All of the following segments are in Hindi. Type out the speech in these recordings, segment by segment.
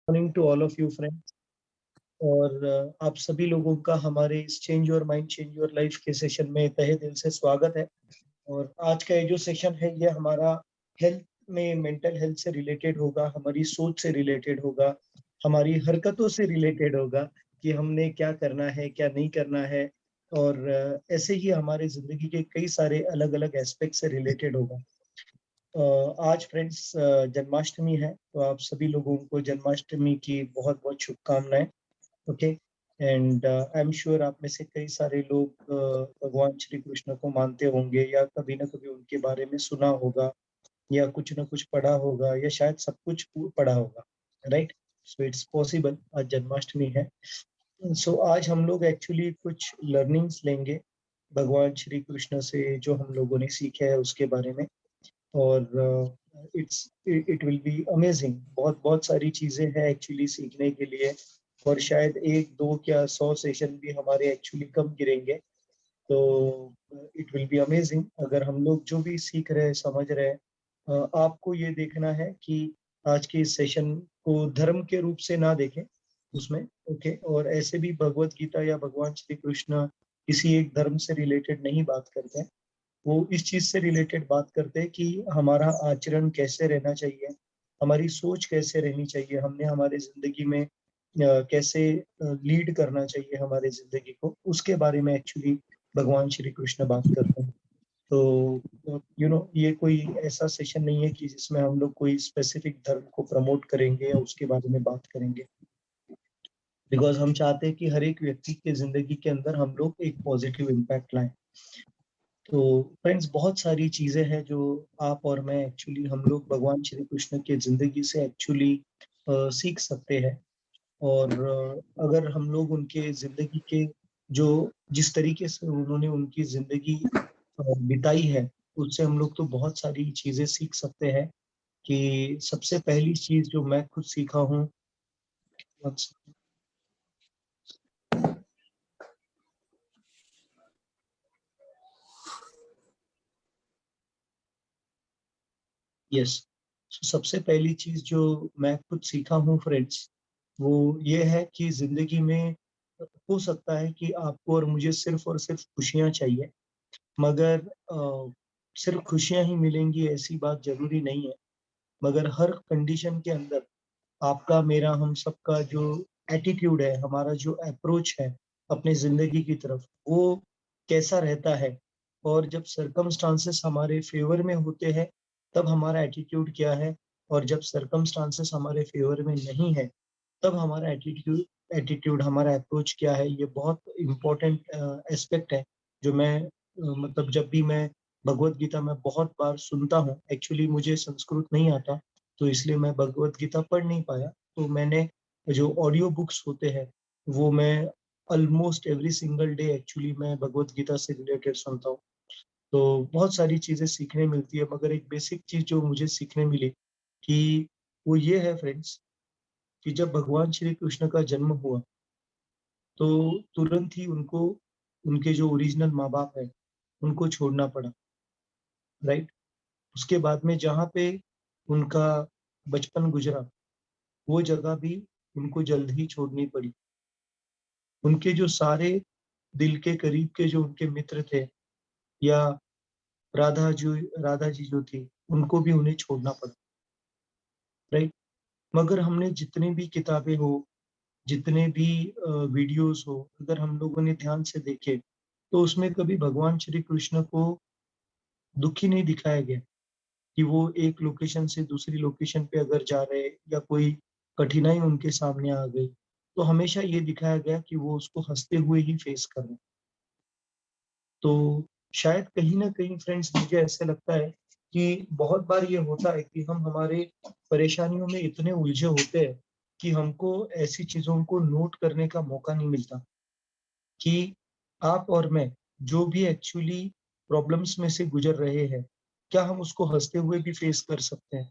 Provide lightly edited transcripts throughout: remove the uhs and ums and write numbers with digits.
Morning to all of you friends. और आप सभी लोगों का हमारे इस change your mind change your life के सेशन में तहे दिल से स्वागत है। और आज का ये जो सेशन है ये हमारा हेल्थ में मेंटल हेल्थ से रिलेटेड होगा, हमारी सोच से रिलेटेड होगा, हमारी हरकतों से रिलेटेड होगा कि हमने क्या करना है क्या नहीं करना है। और ऐसे ही हमारे जिंदगी के कई सारे अलग अलग एस्पेक्ट से रिलेटेड होगा। आज फ्रेंड्स जन्माष्टमी है, तो आप सभी लोगों को जन्माष्टमी की बहुत बहुत शुभकामनाएं। Okay. And I am sure आप में से कई सारे लोग भगवान श्री कृष्ण को मानते होंगे या कभी ना कभी उनके बारे में सुना होगा या कुछ ना कुछ पढ़ा होगा या शायद सब कुछ पढ़ा होगा। राइट। सो इट्स पॉसिबल आज जन्माष्टमी है। सो आज हम लोग एक्चुअली कुछ लर्निंग्स लेंगे भगवान श्री कृष्ण से, जो हम लोगों ने सीखे है उसके बारे में। और इट विल बी अमेजिंग। बहुत बहुत सारी चीजें हैं एक्चुअली सीखने के लिए। और शायद एक दो क्या 100 सेशन भी हमारे एक्चुअली कम गिरेंगे। तो इट विल बी अमेजिंग अगर हम लोग जो भी सीख रहे हैं समझ रहे हैं। आपको ये देखना है कि आज के इस सेशन को धर्म के रूप से ना देखें उसमें। ओके। और ऐसे भी भगवत गीता या भगवान श्री कृष्ण किसी एक धर्म से रिलेटेड नहीं बात करते हैं। वो इस चीज से रिलेटेड बात करते हैं कि हमारा आचरण कैसे रहना चाहिए, हमारी सोच कैसे रहनी चाहिए, हमने हमारे जिंदगी में कैसे लीड करना चाहिए हमारे जिंदगी को, उसके बारे में एक्चुअली भगवान श्री कृष्ण बात करते हैं। तो ये कोई ऐसा सेशन नहीं है कि जिसमें हम लोग कोई स्पेसिफिक धर्म को प्रमोट करेंगे या उसके बारे में बात करेंगे। बिकॉज हम चाहते हैं कि हर एक व्यक्ति के जिंदगी के अंदर हम लोग एक पॉजिटिव इम्पैक्ट लाएं। तो फ्रेंड्स बहुत सारी चीजें हैं जो आप और मैं एक्चुअली हम लोग भगवान श्री कृष्ण के जिंदगी से एक्चुअली सीख सकते हैं। और अगर हम लोग उनके जिंदगी के जो जिस तरीके से उन्होंने उनकी जिंदगी बिताई है उससे हम लोग तो बहुत सारी चीजें सीख सकते हैं। कि सबसे पहली चीज जो मैं खुद सीखा हूँ। यस। सबसे पहली चीज जो मैं खुद सीखा हूँ फ्रेंड्स, वो ये है कि जिंदगी में हो सकता है कि आपको और मुझे सिर्फ और सिर्फ खुशियां चाहिए, मगर सिर्फ खुशियां ही मिलेंगी ऐसी बात जरूरी नहीं है। मगर हर कंडीशन के अंदर आपका मेरा हम सबका जो एटीट्यूड है, हमारा जो अप्रोच है अपने जिंदगी की तरफ, वो कैसा रहता है। और जब सरकमस्टांसेस हमारे फेवर में होते हैं तब हमारा एटीट्यूड क्या है, और जब सरकमस्टांसेस हमारे फेवर में नहीं है तब हमारा एटीट्यूड हमारा अप्रोच क्या है। ये बहुत इम्पोर्टेंट एस्पेक्ट है जो मैं मतलब जब भी मैं भगवत गीता में बहुत बार सुनता हूँ। एक्चुअली मुझे संस्कृत नहीं आता, तो इसलिए मैं भगवत गीता पढ़ नहीं पाया। तो मैंने जो ऑडियो बुक्स होते हैं वो मैं almost every single day actually मैं भगवत गीता से रिलेटेड सुनता हूँ। तो बहुत सारी चीजें सीखने मिलती है, मगर एक बेसिक चीज जो मुझे सीखने मिली कि वो ये है फ्रेंड्स कि जब भगवान श्री कृष्ण का जन्म हुआ तो तुरंत ही उनको उनके जो ओरिजिनल माँ बाप है उनको छोड़ना पड़ा। राइट। उसके बाद में जहाँ पे उनका बचपन गुजरा वो जगह भी उनको जल्द ही छोड़नी पड़ी। उनके जो सारे दिल के करीब के जो उनके मित्र थे, या राधा जी जो थी, उनको भी उन्हें छोड़ना पड़ा। राइट। मगर हमने जितनी भी किताबें हो, जितने भी वीडियोस हो, अगर हम लोगों ने ध्यान से देखे तो उसमें कभी भगवान श्री कृष्ण को दुखी नहीं दिखाया गया कि वो एक लोकेशन से दूसरी लोकेशन पे अगर जा रहे या कोई कठिनाई उनके सामने आ गई, तो हमेशा ये दिखाया गया कि वो उसको हंसते हुए ही फेस कर रहे हैं। तो शायद कहीं ना कहीं फ्रेंड्स मुझे ऐसे लगता है कि बहुत बार ये होता है कि हम हमारे परेशानियों में इतने उलझे होते हैं कि हमको ऐसी चीजों को नोट करने का मौका नहीं मिलता कि आप और मैं जो भी एक्चुअली प्रॉब्लम्स में से गुजर रहे हैं, क्या हम उसको हंसते हुए भी फेस कर सकते हैं?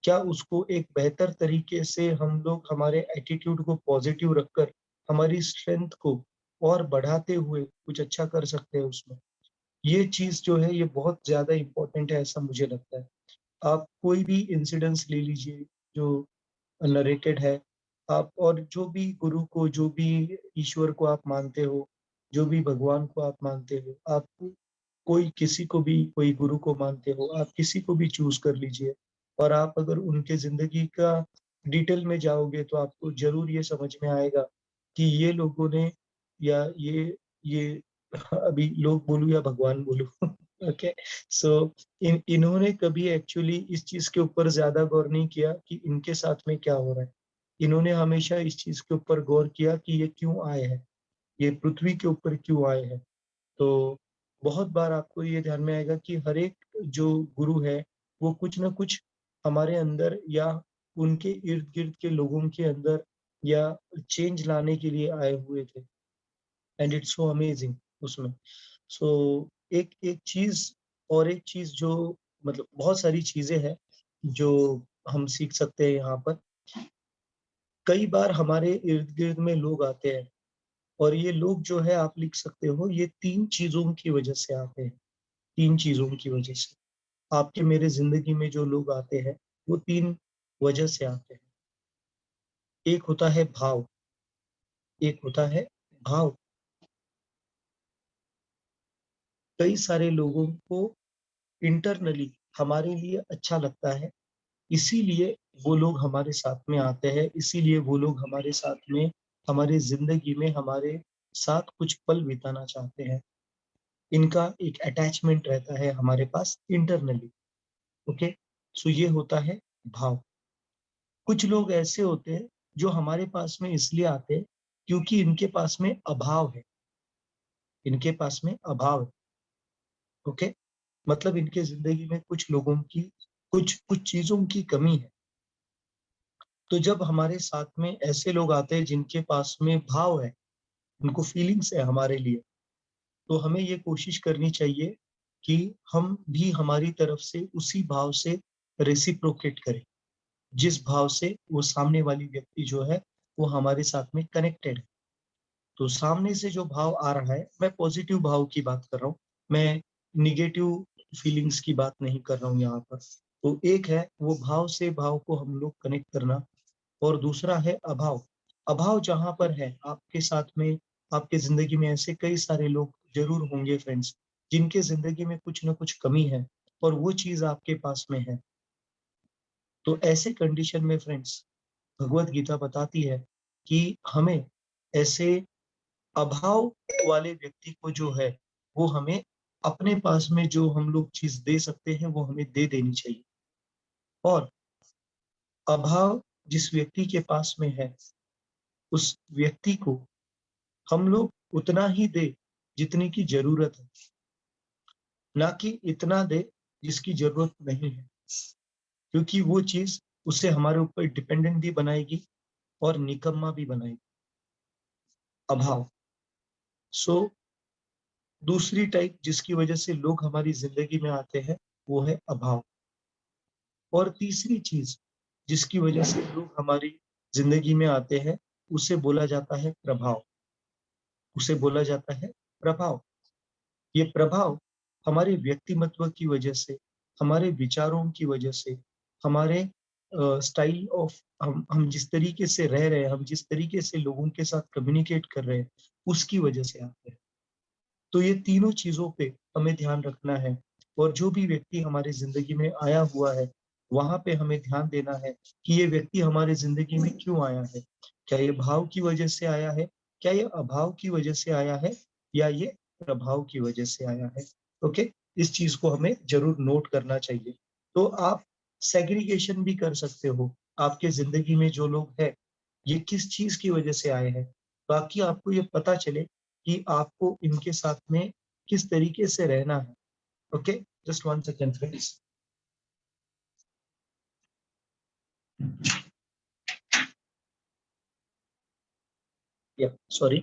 क्या उसको एक बेहतर तरीके से हम लोग हमारे एटीट्यूड को पॉजिटिव रखकर हमारी स्ट्रेंथ को और बढ़ाते हुए कुछ अच्छा कर सकते हैं उसमें? ये चीज जो है ये बहुत ज्यादा इम्पोर्टेंट है, ऐसा मुझे लगता है। आप कोई भी इंसिडेंस ले लीजिए जो नरेटेड है। आप और जो भी गुरु को, जो भी ईश्वर को आप मानते हो, जो भी भगवान को आप मानते हो, आप कोई किसी को भी, कोई गुरु को मानते हो, आप किसी को भी चूज कर लीजिए। और आप अगर उनके जिंदगी का डिटेल में जाओगे तो आपको जरूर ये समझ में आएगा कि ये लोगों ने, या ये अभी लोग बोलूं या भगवान बोलूं ओके, सो इन्होंने कभी एक्चुअली इस चीज के ऊपर ज्यादा गौर नहीं किया कि इनके साथ में क्या हो रहा है। इन्होंने हमेशा इस चीज के ऊपर गौर किया कि ये क्यों आए हैं, ये पृथ्वी के ऊपर क्यों आए हैं। तो बहुत बार आपको ये ध्यान में आएगा कि हर एक जो गुरु है वो कुछ ना कुछ हमारे अंदर या उनके इर्द गिर्द के लोगों के अंदर या चेंज लाने के लिए आए हुए थे। एंड इट्स सो अमेजिंग उसमें। सो एक एक चीज, और एक चीज जो, मतलब बहुत सारी चीजें हैं जो हम सीख सकते हैं यहाँ पर। कई बार हमारे इर्द गिर्द में लोग आते हैं, और ये लोग जो है आप लिख सकते हो, ये तीन चीजों की वजह से आते हैं। तीन चीजों की वजह से आपके मेरे जिंदगी में जो लोग आते हैं वो तीन वजह से आते हैं। एक होता है भाव, एक होता है भाव। कई सारे लोगों को इंटरनली हमारे लिए अच्छा लगता है, इसीलिए वो लोग हमारे साथ में आते हैं, इसीलिए वो लोग हमारे साथ में, हमारे जिंदगी में हमारे साथ कुछ पल बिताना चाहते हैं। इनका एक अटैचमेंट रहता है हमारे पास इंटरनली। ओके, सो ये होता है भाव। कुछ लोग ऐसे होते हैं जो हमारे पास में इसलिए आते हैं क्योंकि इनके पास में अभाव है, इनके पास में अभाव है। ओके, मतलब इनके जिंदगी में कुछ लोगों की, कुछ कुछ चीजों की कमी है। तो जब हमारे साथ में ऐसे लोग आते हैं जिनके पास में भाव है, उनको फीलिंग्स है हमारे लिए, तो हमें ये कोशिश करनी चाहिए कि हम भी हमारी तरफ से उसी भाव से रेसिप्रोकेट करें, जिस भाव से वो सामने वाली व्यक्ति जो है वो हमारे साथ में कनेक्टेड है। तो सामने से जो भाव आ रहा है, मैं पॉजिटिव भाव की बात कर रहा हूँ, मैं निगेटिव फीलिंग्स की बात नहीं कर रहा हूँ यहाँ पर। तो एक है वो भाव से भाव को हम लोग कनेक्ट करना, और दूसरा है अभाव। अभाव जहां पर है आपके साथ में, आपके जिंदगी में ऐसे कई सारे लोग जरूर होंगे फ्रेंड्स, जिनके जिंदगी में कुछ ना कुछ कमी है और वो चीज आपके पास में है। तो ऐसे कंडीशन में फ्रेंड्स, भगवत गीता बताती है कि हमें ऐसे अभाव वाले व्यक्ति को जो है वो हमें अपने पास में जो हम लोग चीज दे सकते हैं वो हमें दे देनी चाहिए। और अभाव जिस व्यक्ति के पास में है, उस व्यक्ति को हम लोग उतना ही दे जितनी की जरूरत है, ना कि इतना दे जिसकी जरूरत नहीं है, क्योंकि वो चीज उसे हमारे ऊपर डिपेंडेंट भी बनाएगी और निकम्मा भी बनाएगी। अभाव। सो दूसरी टाइप जिसकी वजह से लोग हमारी जिंदगी में आते हैं वो है अभाव। और तीसरी चीज जिसकी वजह से लोग हमारी जिंदगी में आते हैं उसे बोला जाता है प्रभाव, उसे बोला जाता है प्रभाव। ये प्रभाव हमारे व्यक्तिमत्व की वजह से, हमारे विचारों की वजह से, हमारे स्टाइल ऑफ, हम जिस तरीके से रह रहे हैं, हम जिस तरीके से लोगों के साथ कम्युनिकेट कर रहे हैं, उसकी वजह से आते हैं। तो ये तीनों चीजों पे हमें ध्यान रखना है। और जो भी व्यक्ति हमारे जिंदगी में आया हुआ है, वहां पे हमें ध्यान देना है कि ये व्यक्ति हमारे जिंदगी में क्यों आया है। क्या ये भाव की वजह से आया है, क्या ये अभाव की वजह से आया है, या ये प्रभाव की वजह से आया है। ओके, इस चीज को हमें जरूर नोट करना चाहिए। तो आप सेग्रीगेशन भी कर सकते हो, आपके जिंदगी में जो लोग हैं ये किस चीज की वजह से आए हैं, ताकि आपको ये पता चले कि आपको इनके साथ में किस तरीके से रहना है। Okay, just 1 second friends. या सॉरी।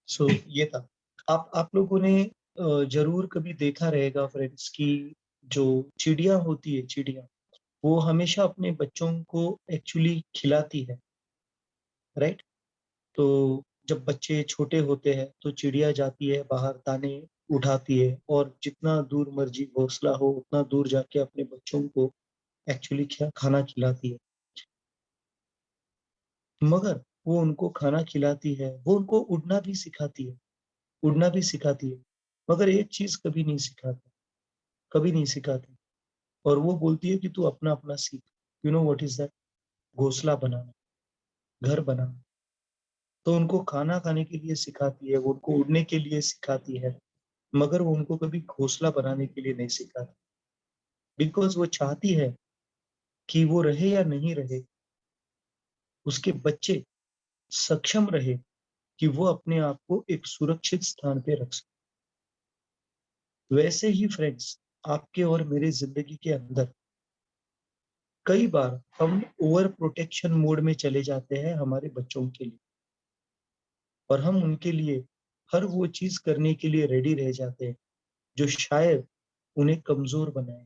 सो ये था। आप लोगों ने जरूर कभी देखा रहेगा फ्रेंड्स कि जो चिड़िया होती है, चिड़िया वो हमेशा अपने बच्चों को एक्चुअली खिलाती है, राइट। तो जब बच्चे छोटे होते हैं तो चिड़िया जाती है बाहर, दाने उठाती है, और जितना दूर मर्जी घोंसला हो उतना दूर जाके अपने बच्चों को एक्चुअली क्या खाना खिलाती है। मगर वो उनको खाना खिलाती है, वो उनको उड़ना भी सिखाती है, मगर एक चीज़ कभी नहीं सिखाती और वो बोलती है कि तू अपना-अपना सीख। You know what is that? घोंसला बनाना, घर बनाना। तो उनको खाना खाने के लिए सिखाती है, वो उनको उड़ने के लिए सिखाती है, मगर वो उनको कभी घोंसला बनाने के लिए नहीं सिखाती। बिकॉज़ वो चाहती है कि वो रहे या नहीं रहे, उसके बच्चे सक्षम रहे कि वो अपने आप को एक सुरक्षित स्थान पे रख सकें। वैसे ही फ्रेंड्स, आपके और मेरे ज़िंदगी के अंदर कई बार हम ओवर प्रोटेक्शन मोड में चले जाते हैं हमारे बच्चों के लिए और हम उनके लिए हर वो चीज़ करने के लिए रेडी रह जाते हैं, जो शायद उन्हें कमज़ोर बनाए।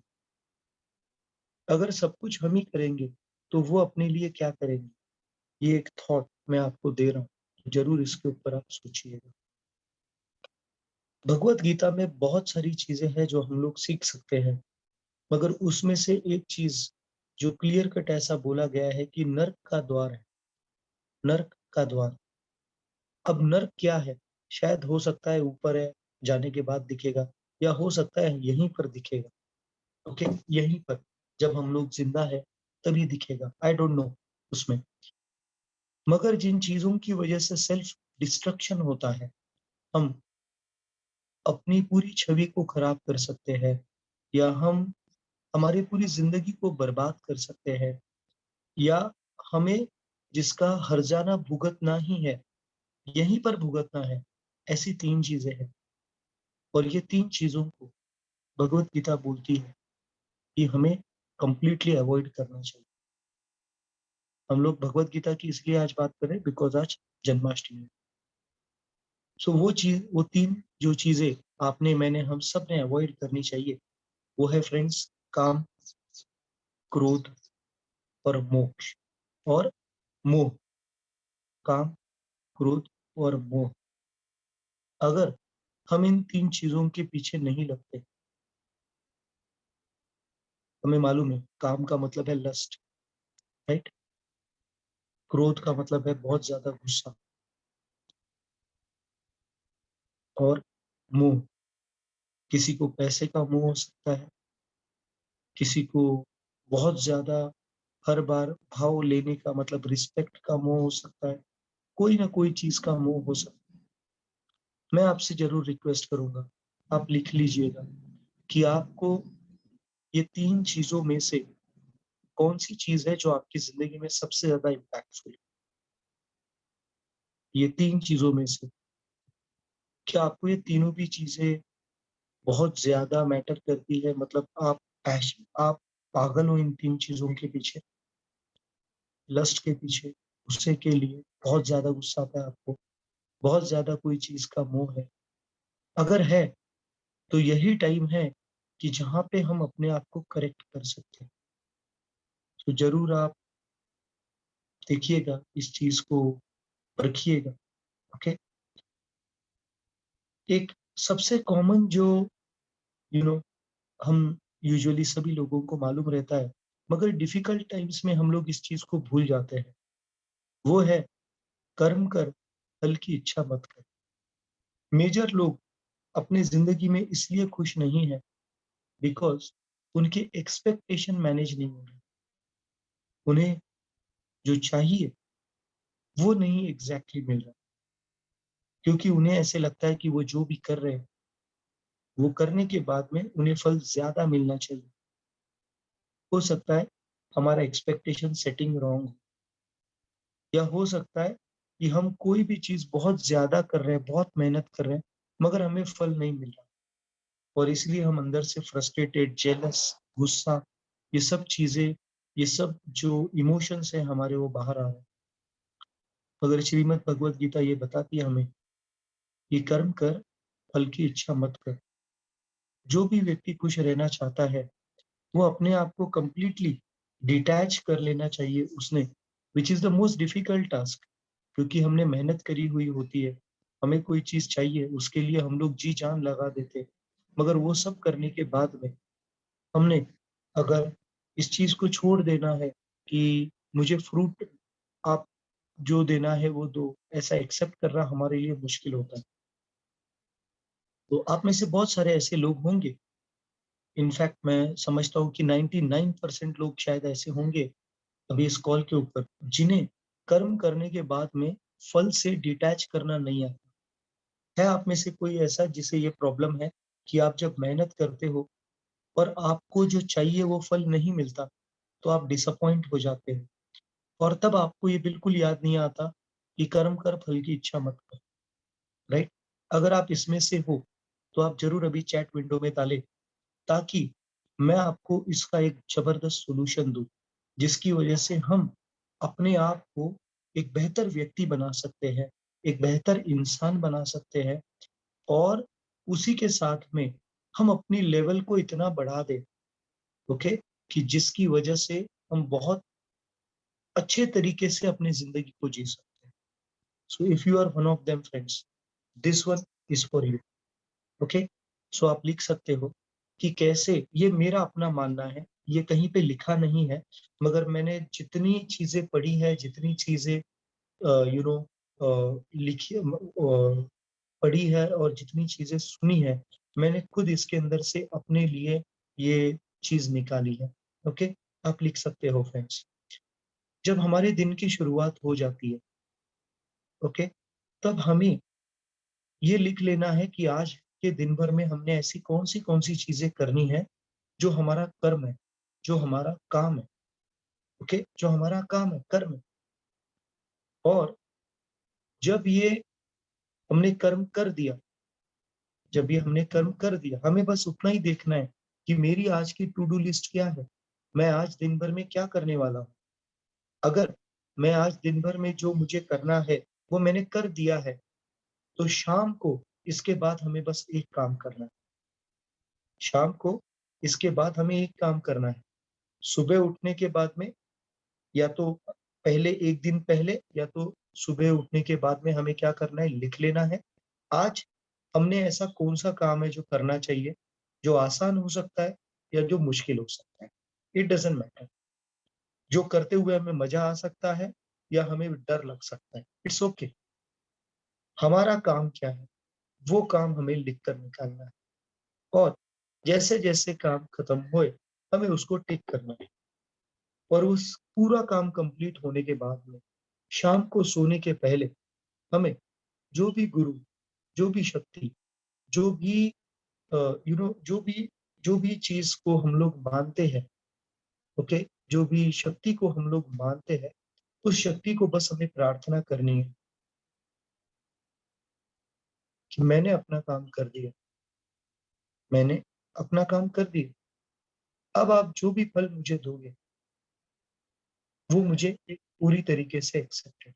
अगर सब कुछ हम ही करेंगे, तो वो अपने लिए क्या करेंगे? ये एक थॉट मैं आपको दे रहा हूँ, ज़रूर इसके ऊपर आप सोचिएगा। भगवत गीता में बहुत सारी चीज़ें हैं जो हम लोग सीख सकते हैं, मगर उसमें से एक चीज़ जो क्लियर कट ऐसा बोला गया है कि नर्क का द्वार है, नर्क का द्वार। अब नर्क क्या है? शायद हो सकता है ऊपर है, जाने के बाद दिखेगा या हो सकता है यहीं पर दिखेगा, ओके? यहीं पर, जब हम लोग ज़िंदा हैं, तभी दिखेगा, आई डोंट नो उसमें। मगर जिन चीज़ों की वजह से सेल्फ डिस्ट्रक्शन होता है, हम अपनी पूरी छवि को खराब कर सकते हैं या हम हमारी पूरी ज़िंदगी को बर्बाद कर सकते हैं या हमें जिसका हर्जाना भुगतना ही है, यहीं पर भुगतना है, ऐसी 3 चीज़ें हैं और ये 3 चीज़ों को भगवत गीता बोलती है कि हमें कंप्लीटली अवॉइड करना चाहिए। हम लोग भगवत गीता की इसलिए आज बात कर रहे हैं बिकॉज़ आज जन्माष्टमी है। सो वो 3 जो चीज़ें आपने, मैंने, हम सब ने अवॉइड करनी चाहिए, वो है फ्रेंड्स काम, क्रोध और मोक्ष और मोह। काम, क्रोध और मोह। अगर हम इन 3 चीज़ों के पीछे नहीं लगते, हमें मालूम है काम का मतलब है लस्ट, राइट? क्रोध का मतलब है बहुत ज़्यादा गुस्सा और मोह, किसी को पैसे का मोह हो सकता है, किसी को बहुत ज़्यादा हर बार भाव लेने का मतलब रिस्पेक्ट का मोह हो सकता है, कोई ना कोई चीज़ का मोह हो सकता है। मैं आपसे ज़रूर रिक्वेस्ट करूँगा, आप लिख लीजिएगा कि आपको ये 3 चीज़ों में से कौन-सी चीज़ है जो आपकी ज़िंदगी में सबसे ज़्यादा इम्पैक्टफुल है? ये 3 चीज़ों में से क्या आपको ये तीनों भी चीज़ें बहुत ज़्यादा मैटर करती है, मतलब आप पागल हो इन 3 चीज़ों के पीछे, लस्ट के पीछे, गुस्से के लिए, बहुत ज़्यादा गुस्सा आता है आपको, बहुत ज़्यादा कोई चीज़ का मोह है? अगर है, तो यही टाइम है कि जहाँ पे हम अपने आप को करेक्ट कर सकते हैं। तो ज़रूर आप देखिएगा, इस चीज़ को परखिएगा, ओके? एक सबसे कॉमन जो यू नो हम यूजुअली सभी लोगों को मालूम रहता है, मगर डिफिकल्ट टाइम्स में हम लोग इस चीज़ को भूल जाते हैं। वो है कर्म कर, फल की इच्छा मत कर। मेजर लोग अपनी ज़िंदगी में इसलिए खुश नहीं हैं बिकॉज़ उनके एक्सपेक्टेशन मैनेज नहीं हो रहे। उन्हें जो चाहिए वो नहीं एग्ज़ैक्टली मिल रहा, क्योंकि उन्हें ऐसे लगता है कि वो जो भी कर रहे हैं, वो करने के बाद में उन्हें फल ज़्यादा मिलना चाहिए। हो सकता है हमारा एक्सपेक्टेशन सेटिंग रॉन्ग हो या हो सकता है कि हम कोई भी चीज़ बहुत ज़्यादा कर रहे हैं, बहुत मेहनत कर रहे हैं, मगर हमें फल नहीं मिल रहा और इसलिए हम अंदर से फ्रस्ट्रेटेड, जेलस, गुस्सा, ये सब चीज़ें, ये सब जो इमोशंस हैं हमारे, वो बाहर आ रहे हैं। मगर श्रीमद् भगवत गीता ये बताती है हमें कि कर्म कर, फल की इच्छा मत कर। जो भी व्यक्ति खुश रहना चाहता है, वो अपने आप को कंप्लीटली डिटैच कर लेना चाहिए उसने, which is the most difficult task, क्योंकि हमने मेहनत करी हुई होती है। हमें कोई चीज़ चाहिए, उसके लिए हम लोग जी-जान लगा देते हैं। मगर वो सब करने के बाद में हमने अगर इस चीज़ को छोड़ देना है कि मुझे फ्रूट आप जो देना है वो दो, ऐसा एक्सेप्ट करना हमारे लिए मुश्किल होता है। तो आप में से बहुत सारे ऐसे लोग होंगे, इनफैक्ट मैं समझता हूँ कि 99% लोग शायद ऐसे होंगे अभी इस कॉल के ऊपर, जिन्हें कर्म करने के बाद में फल से डिटैच करना नहीं आता। है आप में से कोई ऐसा जिसे ये प्रॉब्लम है कि आप जब मेहनत करते हो और आपको जो चाहिए वो फल नहीं मिलता, तो आप डिसअपॉइंट हो जाते हो और तब आपको ये बिल्कुल याद नहीं आता कि कर्म कर फल की इच्छा मत कर, राइट? अगर आप इसमें से हो, तो आप ज़रूर अभी चैट विंडो में डालें, ताकि मैं आपको इसका एक ज़बरदस्त सॉल्यूशन दूँ, जिसकी वजह से हम अपने आप को एक बेहतर व्यक्ति बना सकते हैं, एक बेहतर इंसान बना सकते हैं और उसी के साथ में हम अपनी लेवल को इतना बढ़ा दें, ओके? कि जिसकी वजह से हम बहुत अच्छे तरीके से अपनी ज़िंदगी को जी सकते हैं। So if you are one of them friends, this one is for you, okay? So आप लिख सकते हो कि कैसे, ये मेरा अपना मानना है, ये कहीं पे लिखा नहीं है, मगर मैंने जितनी चीज़ें पढ़ी है, जितनी चीज़ें यू नो लिखी पढ़ी है और जितनी चीज़ें सुनी है, मैंने खुद इसके अंदर से अपने लिए ये चीज़ निकाली है, ओके? आप लिख सकते हो फ्रेंड्स। जब हमारे दिन की शुरुआत हो जाती है, ओके? तब हमें ये लिख लेना है कि आज के दिन भर में हमने ऐसी कौन-सी चीज़ें करनी है, जो हमारा कर्म है, जो हमारा काम है, ओके? जो हमारा काम है, कर्म है। और जब ये हमने कर्म कर दिया, जब ये हमने कर्म कर दिया, हमें बस उतना ही देखना है कि मेरी आज की टू डू लिस्ट क्या है? मैं आज दिन भर में क्या करने वाला हूँ? अगर मैं आज दिन भर में जो मुझे करना है, वो मैंने कर दिया है, तो शाम को इसके बाद हमें बस एक काम करना है। शाम को इसके बाद हमें एक काम करना है। सुबह उठने के बाद में या तो पहले 1 दिन पहले या तो सुबह उठने के बाद में हमें क्या करना है, लिख लेना है। आज हमने ऐसा कौन-सा काम है जो करना चाहिए, जो आसान हो सकता है या जो मुश्किल हो सकता है। It doesn't matter. जो करते हुए हमें मज़ा आ सकता है या हमें डर लग सकता है, इट्स ओके। हमारा काम क्या है, वो काम हमें लिख कर निकालना है और जैसे-जैसे काम खत्म होए, हमें उसको टिक करना है और उस पूरा काम कंप्लीट होने के बाद में शाम को सोने के पहले हमें जो भी गुरु, जो भी शक्ति, जो भी जो भी चीज़ को हम लोग मानते हैं, ओके? जो भी शक्ति को हम लोग मानते हैं, उस शक्ति को बस हमें प्रार्थना करनी है कि मैंने अपना काम कर दिया, मैंने अपना काम कर दिया। अब आप जो भी फल मुझे दोगे, वो मुझे एक पूरी तरीके से एक्सेप्ट है।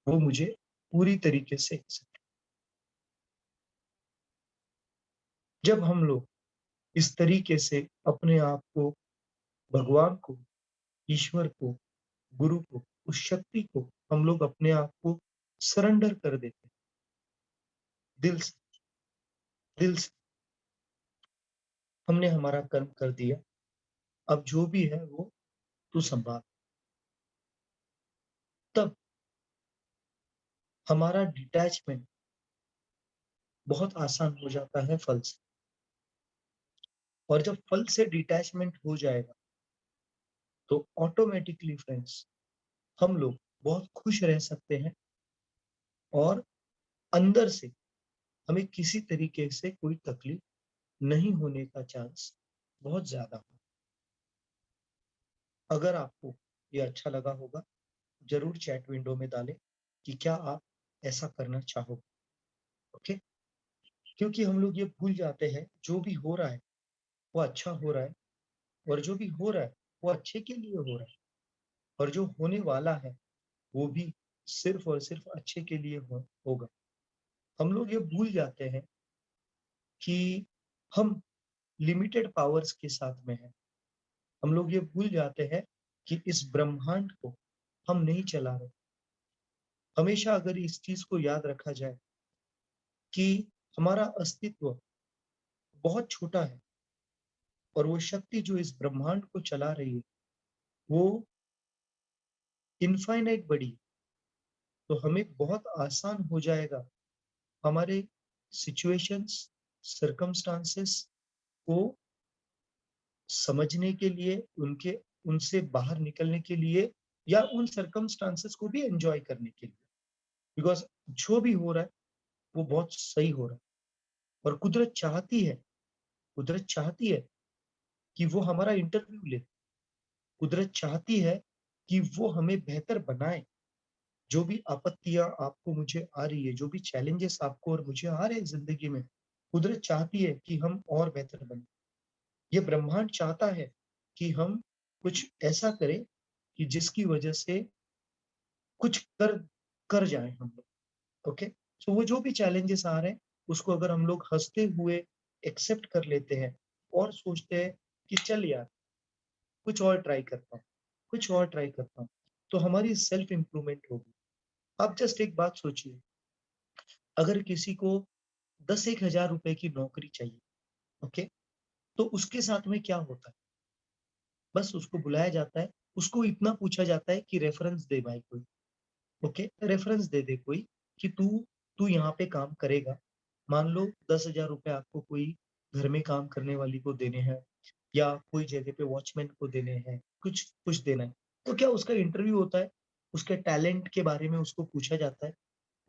वो मुझे पूरी तरीके से एक्सेप्ट है। जब हम लोग इस तरीके से अपने आप को, भगवान को, ईश्वर को, गुरु को, उस शक्ति को हम लोग अपने आप को सरेंडर कर देते हैं, दिल से, दिल से। हमने हमारा कर्म कर दिया, अब जो भी है वो तू सँभाल। तब हमारा डिटैचमेंट बहुत आसान हो जाता है फल से और जब फल से डिटैचमेंट हो जाएगा, तो ऑटोमैटिकली फ्रेंड्स हम लोग बहुत खुश रह सकते हैं और अंदर से हमें किसी तरीके से कोई तकलीफ नहीं होने का चांस बहुत ज़्यादा है। अगर आपको ये अच्छा लगा होगा, ज़रूर चैट विंडो में डालें कि क्या आप ऐसा करना चाहोगे, ओके? क्योंकि हम लोग ये भूल जाते हैं, जो भी हो रहा है, वो अच्छा हो रहा है और जो भी हो रहा है, वो अच्छे के लिए हो रहा है और जो होने वाला है, वो भी सिर्फ़ और सिर्फ़ अच्छे के लिए होगा। हम लोग ये भूल जाते हैं कि हम लिमिटेड पावर्स के साथ में हैं। हम लोग ये भूल जाते हैं कि इस ब्रह्मांड को हम नहीं चला रहे। हमेशा अगर इस चीज़ को याद रखा जाए कि हमारा अस्तित्व बहुत छोटा है और वो शक्ति जो इस ब्रह्मांड को चला रही है, वो इनफाइनाइट बड़ी, तो हमें बहुत आसान हो जाएगा हमारे सिचुएशंस, सर्कमस्टांसेस को समझने के लिए, उनके उनसे बाहर निकलने के लिए या उन सर्कमस्टांसेस को भी एन्जॉय करने के लिए। बिकॉज़ जो भी हो रहा है, वो बहुत सही हो रहा है और कुदरत चाहती है कि वो हमारा इंटरव्यू ले। कुदरत चाहती है कि वो हमें बेहतर बनाए। जो भी आपत्तियाँ आपको मुझे आ रही है, जो भी चैलेंजेस आपको और मुझे आ रहे हैं ज़िंदगी में, कुदरत चाहती है कि हम और बेहतर बनें। ये ब्रह्मांड चाहता है कि हम कुछ ऐसा करें कि जिसकी वजह से कुछ कर जाएँ हम लोग, ओके? सो वो जो भी चैलेंजेस आ रहे हैं, उसको अगर हम लोग हँसते हुए एक्सेप्ट कर लेते हैं और सोचते हैं कि चल यार, कुछ और ट्राई करता हूँ, तो हमारी सेल्फ इम्प्रूवमेंट होगी। आप जस्ट एक बात सोचिए, अगर किसी को 10-1 हज़ार रुपए की नौकरी चाहिए, ओके? तो उसके साथ में क्या होता है? बस उसको बुलाया जाता है, उसको इतना पूछा जाता है कि रेफरेंस दे भाई कोई, ओके? रेफरेंस दे दे कोई कि तू तू यहाँ पे काम करेगा। मान लो 10,000 रुपए आपको कोई घर में काम करने वाली को देने हैं या कोई जगह पे वॉचमैन को देने हैं, कुछ कुछ देना है। तो क्या उसका इंटरव्यू होता है? उसके टैलेंट के बारे में उसको पूछा जाता है?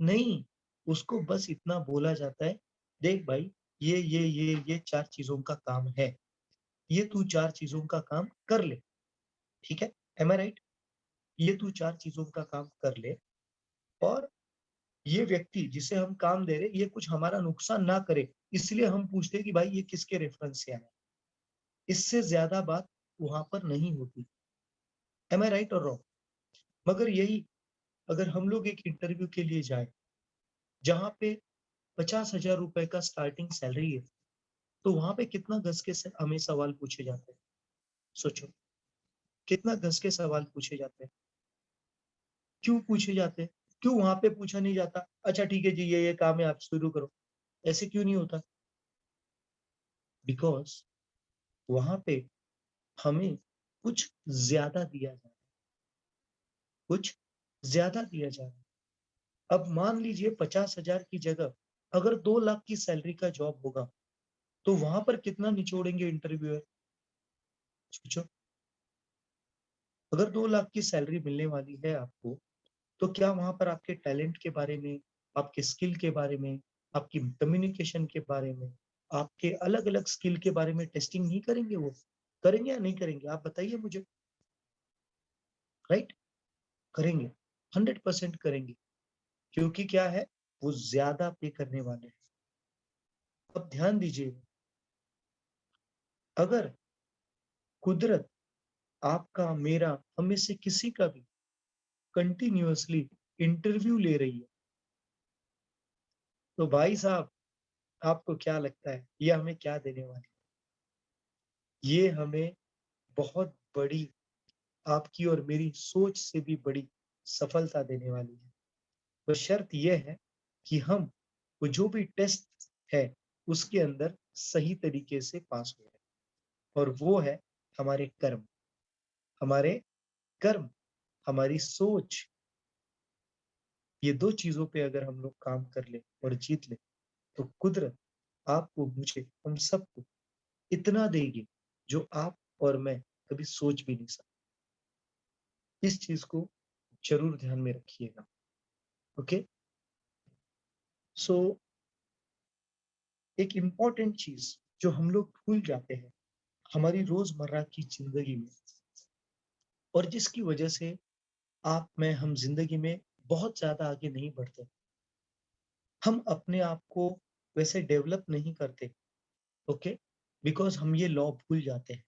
नहीं, उसको बस इतना बोला जाता है, देख भाई ये 4 चीज़ों का काम है। ये तू 4 चीज़ों का काम कर ले, ठीक है? एम आई राइट? ये तू 4 चीज़ों का काम कर ले और ये व्यक्ति जिसे हम काम दे रहे हैं, ये कुछ हमारा नुकसान ना करे, इसलिए हम पूछते हैं कि भाई ये किसके रेफरेंस से आया? इससे ज़्यादा बात वहाँ पर नहीं होती। एम आई राइट और रॉन्ग? मगर यही अगर हम लोग एक इंटरव्यू के लिए जाएँ, जहाँ पे 50,000 रुपए का स्टार्टिंग सैलरी है, तो वहाँ पे कितना घस के स हमें सवाल पूछे जाते हैं? सोचो, कितना घस के सवाल पूछे जाते हैं? क्यों पूछे जाते हैं? क्यों वहाँ पे पूछा नहीं जाता, अच्छा ठीक है जी, ये काम है आप शुरू करो। ऐसे क्यों नहीं होता? बिकॉज़ वहाँ पे हमें कुछ ज़्यादा दिया जा रहा है, कुछ ज़्यादा दिया जा रहा है। अब मान लीजिए 50,000 की जगह अगर 2 लाख की सैलरी का जॉब होगा, तो वहाँ पर कितना निचोड़ेंगे इंटरव्यूअर? सोचो, अगर 2 लाख की सैलरी मिलने वाली है आपको, तो क्या वहाँ पर आपके टैलेंट के बारे में, आपके स्किल के बारे में, आपकी कम्युनिकेशन के बारे में, आपके अलग-अलग स्किल के बारे में टेस्टिंग नहीं करेंगे वो? करेंगे या नहीं करेंगे? आप बताइए मुझे, राइट? करेंगे, 100% करेंगे, क्योंकि क्या है, वो ज़्यादा पे करने वाले हैं। अब ध्यान दीजिए, अगर कुदरत आपका, मेरा, हम में से किसी का भी कंटीन्यूअसली इंटरव्यू ले रही है, तो भाई साहब, आपको क्या लगता है, ये हमें क्या देने वाली है? ये हमें बहुत बड़ी, आपकी और मेरी सोच से भी बड़ी सफलता देने वाली है। तो शर्त ये है कि हम वो जो भी टेस्ट है, उसके अंदर सही तरीके से पास हो जाएँ और वो है हमारे कर्म, हमारे कर्म, हमारी सोच। ये 2 चीज़ों पे अगर हम लोग काम कर लें और जीत लें, तो कुदरत आपको, मुझे, हम सबको इतना देगी, जो आप और मैं कभी सोच भी नहीं सकते। इस चीज़ को ज़रूर ध्यान में रखिएगा, ओके? सो एक इम्पोर्टेंट चीज़ जो हम लोग भूल जाते हैं हमारी रोज़मर्रा की ज़िंदगी में और जिसकी वजह से आप, मैं, हम ज़िंदगी में बहुत ज़्यादा आगे नहीं बढ़ते। हम अपने आप को वैसे डेवलप नहीं करते, ओके? बिकॉज़ हम ये लॉ भूल जाते हैं।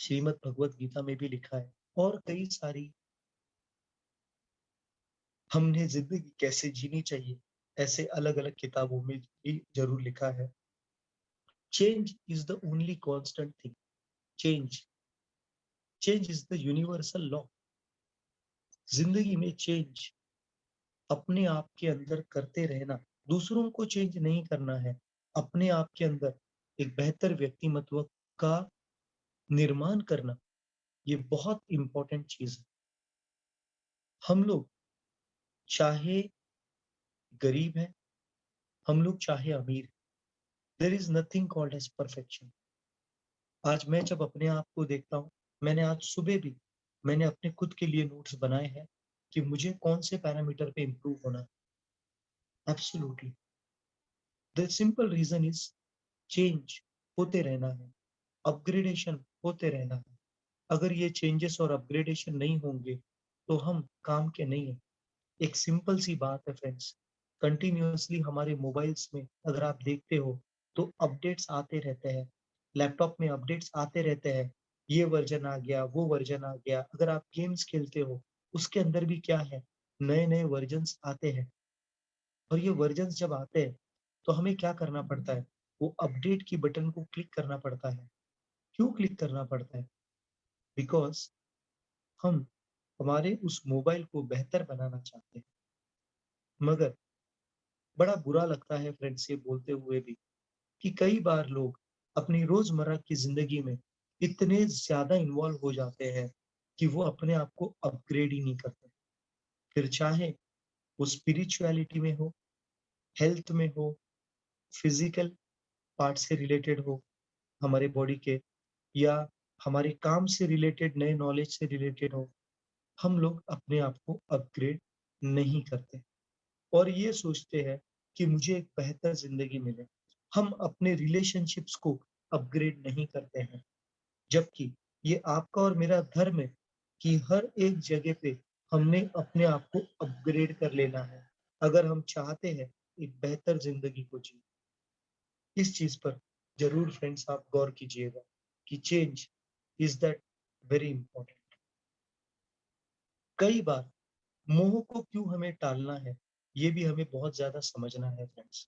श्रीमद् भगवत गीता में भी लिखा है और कई सारी, हमने ज़िंदगी कैसे जीनी चाहिए, ऐसे अलग-अलग किताबों में भी ज़रूर लिखा है। Change is the only constant thing. Change, change is the universal law. ज़िंदगी में चेंज अपने आप के अंदर करते रहना, दूसरों को चेंज नहीं करना है, अपने आप के अंदर एक बेहतर व्यक्तिमत्व का निर्माण करना, ये बहुत इम्पोर्टेंट चीज़ है। हम लोग चाहे गरीब हैं, हम लोग चाहे अमीर हैं, there is nothing called as perfection. आज मैं जब अपने आप को देखता हूँ, मैंने आज सुबह भी मैंने अपने खुद के लिए नोट्स बनाए हैं कि मुझे कौन से पैरामीटर पे इम्प्रूव होना है। Absolutely. The simple reason is change होते रहना है, अपग्रेडेशन होते रहना है। अगर ये चेंजेस और अपग्रेडेशन नहीं होंगे, तो हम काम के नहीं हैं। एक सिंपल सी बात है फ्रेंड्स, कंटिन्यूअसली हमारे मोबाइल्स में अगर आप देखते हो, तो अपडेट्स आते रहते हैं। लैपटॉप में अपडेट्स आते रहते हैं। ये वर्ज़न आ गया, वो वर्ज़न आ गया। अगर आप गेम्स खेलते हो, उसके अंदर भी क्या है, नए-नए वर्ज़न्स आते हैं और ये वर्ज़न्स जब आते हैं, तो हमें क्या करना पड़ता है, वो अपडेट की बटन को क्लिक करना पड़ता है। क्यों क्लिक करना पड़ता है? बिकॉज़ हम हमारे उस मोबाइल को बेहतर बनाना चाहते हैं। मगर बड़ा बुरा लगता है फ्रेंड्स ये बोलते हुए भी कि कई बार लोग अपनी रोजमर्रा की जिंदगी में इतने ज्यादा इन्वॉल्व हो जाते हैं कि वो अपने आप को अपग्रेड ही नहीं करते। फिर चाहे वो स्पिरिचुअलिटी में हो, हेल्थ में हो, फिजिकल पार्ट से रिलेटेड हो हमारे बॉडी के, या हमारे काम से रिलेटेड नए नॉलेज से रिलेटेड हो, हम लोग अपने आप को अपग्रेड नहीं करते और ये सोचते हैं कि मुझे एक बेहतर ज़िंदगी मिले। हम अपने रिलेशनशिप्स को अपग्रेड नहीं करते हैं, जबकि ये आपका और मेरा धर्म है कि हर एक जगह पे हमने अपने आप को अपग्रेड कर लेना है, अगर हम चाहते हैं एक बेहतर ज़िंदगी को जी। इस चीज़ पर ज़रूर फ्रेंड्स आप गौर कीजिएगा कि change is that very important. कई बार मोह को क्यों हमें टालना है, ये भी हमें बहुत ज़्यादा समझना है फ्रेंड्स।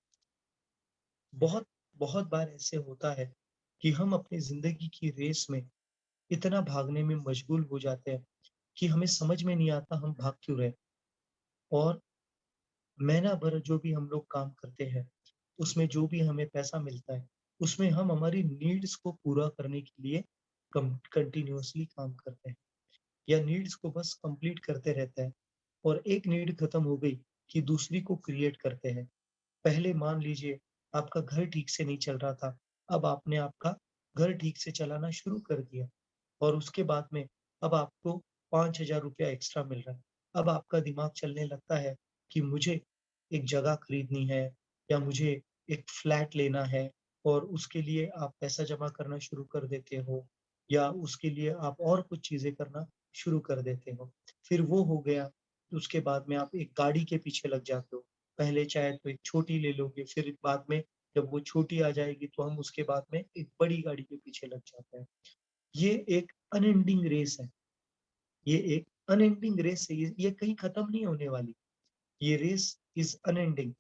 बहुत बहुत बार ऐसे होता है कि हम अपनी ज़िंदगी की रेस में इतना भागने में मशगूल हो जाते हैं कि हमें समझ में नहीं आता हम भाग क्यों रहे, और महीना भर जो भी हम लोग काम करते हैं, उसमें जो भी हमें पैसा मिलता है, उसमें हम हमारी नीड्स को पूरा करने के लिए कंटिन्यूअसली काम करते हैं या नीड्स को बस कंप्लीट करते रहते हैं और एक नीड खत्म हो गई कि दूसरी को क्रिएट करते हैं। पहले मान लीजिए आपका घर ठीक से नहीं चल रहा था, अब आपने आपका घर ठीक से चलाना शुरू कर दिया और उसके बाद में अब आपको 5,000 रुपया एक्स्ट्रा मिल रहा है। अब आपका दिमाग चलने लगता है कि मुझे एक जगह खरीदनी है या मुझे एक फ्लैट लेना है, और उसके लिए आप पैसा जमा करना शुरू कर देते हो या उसके लिए आप और कुछ चीज़ें करना शुरू कर देते हो। फिर वो हो गया, तो उसके बाद में आप एक गाड़ी के पीछे लग जाते हो। पहले चाहे तो एक छोटी ले लोगे, फिर बाद में जब वो छोटी आ जाएगी तो हम उसके बाद में एक बड़ी गाड़ी के पीछे लग जाते हैं। ये एक अनएंडिंग रेस है, ये एक अनएंडिंग रेस है, ये कहीं खत्म नहीं होने वाली। ये रेस इज़ अनएंडिंग।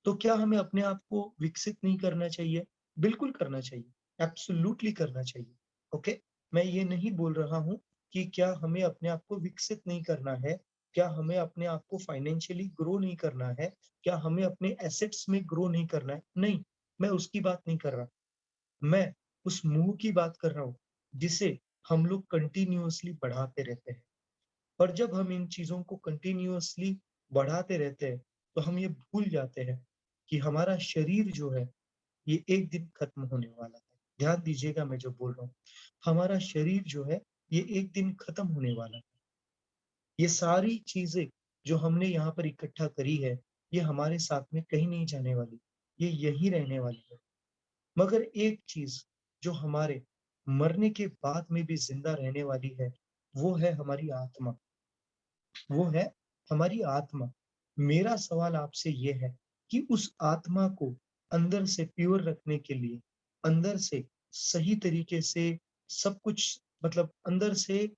तो क्या हमें अपने आप को विकसित नहीं करना चाहिए? बिल्कुल करना चाहिए, एब्सोल्यूटली करना चाहिए, ओके? मैं ये नहीं बोल रहा हूँ कि क्या हमें अपने आप को विकसित नहीं करना है, क्या हमें अपने आप को फाइनेंशियली ग्रो नहीं करना है, क्या हमें अपने एसेट्स में ग्रो नहीं करना है? नहीं, मैं उसकी बात नहीं कर रहा। मैं उस मुँह की बात कर रहा हूँ, जिसे हम लोग कंटीन्यूअसली बढ़ाते रहते हैं। और जब हम इन चीज़ों को कंटीन्यूअसली बढ़ाते रहते हैं, तो हम ये भूल जाते हैं कि हमारा शरीर जो है, ये एक दिन खत्म होने वाला है। ध्यान दीजिएगा मैं जो बोल रहा हूँ। हमारा शरीर जो है, ये एक दिन खत्म होने वाला है। ये सारी चीज़ें जो हमने यहाँ पर इकट्ठा करी है, ये हमारे साथ में कहीं नहीं जाने वाली। ये यहीं रहने वाली है। मगर एक चीज़ जो हमारे मरने के बाद में भी ज़िंदा रहने वाली है, वो है हमारी आत्मा। वो है हमारी आत्मा। मेरा सवाल आपसे ये है कि उस आत्मा को अंदर से प्योर रखने के लिए, अंदर से सही तरीके से सब कुछ, मतलब अंदर से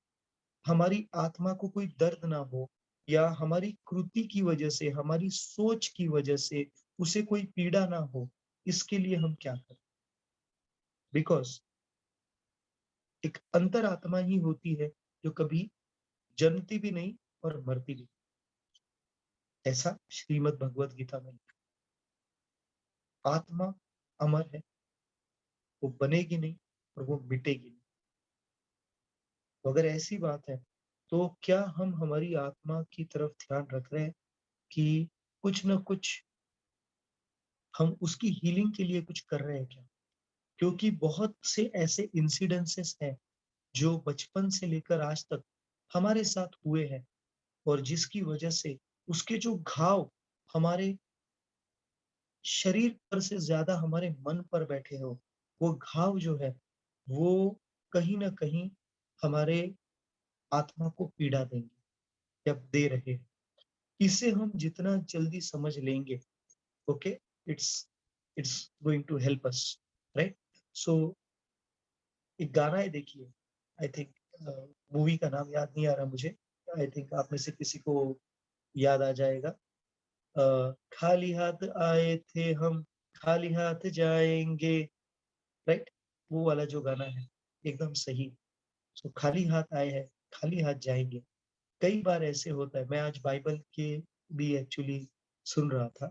हमारी आत्मा को कोई दर्द ना हो या हमारी कृति की वजह से, हमारी सोच की वजह से उसे कोई पीड़ा ना हो, इसके लिए हम क्या करें? बिकॉज़ एक अंतरात्मा ही होती है जो कभी जन्मती भी नहीं और मरती भी। ऐसा श्रीमद् भगवत गीता में लिखा है। आत्मा अमर है, वो बनेगी नहीं और वो मिटेगी नहीं। तो अगर ऐसी बात है, तो क्या हम हमारी आत्मा की तरफ ध्यान रख रहे हैं कि कुछ न कुछ हम उसकी हीलिंग के लिए कुछ कर रहे हैं क्या? क्योंकि बहुत से ऐसे इंसिडेंसेस हैं, जो बचपन से लेकर आज तक हमारे साथ हुए हैं और जिसकी वजह से उसके जो घाव हमारे शरीर पर से ज़्यादा हमारे मन पर बैठे हो, वो घाव जो है, वो कहीं न कहीं हमारे आत्मा को पीड़ा देंगे या दे रहे हैं। इसे हम जितना जल्दी समझ लेंगे, okay, it's it's going to help us, right? So एक गाना है, देखिए, आई थिंक मूवी का नाम याद नहीं आ रहा मुझे। आई थिंक आप में से किसी को याद आ जाएगा। खाली हाथ आए थे हम, खाली हाथ जाएँगे, राइट? वो वाला जो गाना है, एकदम सही। सो खाली हाथ आए हैं, खाली हाथ जाएँगे। कई बार ऐसे होता है, मैं आज बाइबल के भी एक्चुअली सुन रहा था।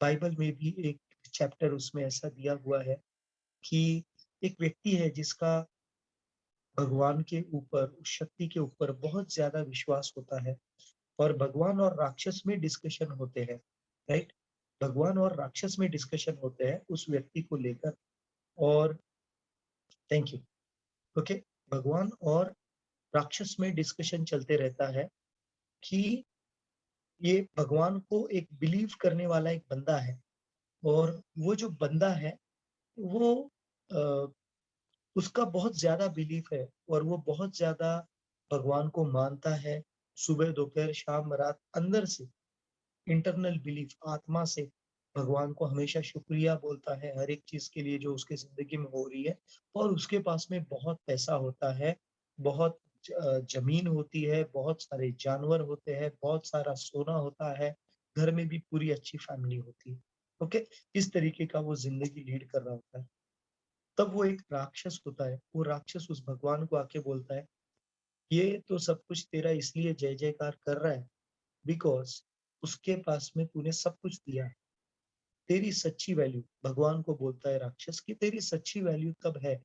बाइबल में भी एक चैप्टर उसमें ऐसा दिया हुआ है कि एक व्यक्ति है जिसका भगवान के ऊपर, उस शक्ति के ऊपर बहुत ज़्यादा विश्वास होता है और भगवान और राक्षस में डिस्कशन होते हैं, राइट? भगवान और राक्षस में डिस्कशन होते हैं उस व्यक्ति को लेकर। और थैंक यू। ओके, भगवान और राक्षस में डिस्कशन चलते रहता है कि ये भगवान को एक बिलीव करने वाला एक बंदा है और वो जो बंदा है वो अ, उसका बहुत ज़्यादा बिलीफ है और वो बहुत ज़्यादा भगवान को मानता है। सुबह, दोपहर, शाम, रात अंदर से इंटरनल बिलीफ, आत्मा से भगवान को हमेशा शुक्रिया बोलता है हर एक चीज़ के लिए जो उसकी ज़िंदगी में हो रही है। और उसके पास में बहुत पैसा होता है, बहुत ज़मीन होती है, बहुत सारे जानवर होते हैं, बहुत सारा सोना होता है, घर में भी पूरी अच्छी फैमिली होती है। ओके? इस तरीके का वो ज़िंदगी लीड कर रहा होता है। तब वो एक राक्षस होता है, वो राक्षस उस भगवान को आके बोलता है, "ये तो सब कुछ तेरा इसलिए जय-जयकार कर रहा है बिकॉज़ उसके पास में तूने सब कुछ दिया है। तेरी सच्ची वैल्यू", भगवान को बोलता है राक्षस, कि तेरी सच्ची वैल्यू तब है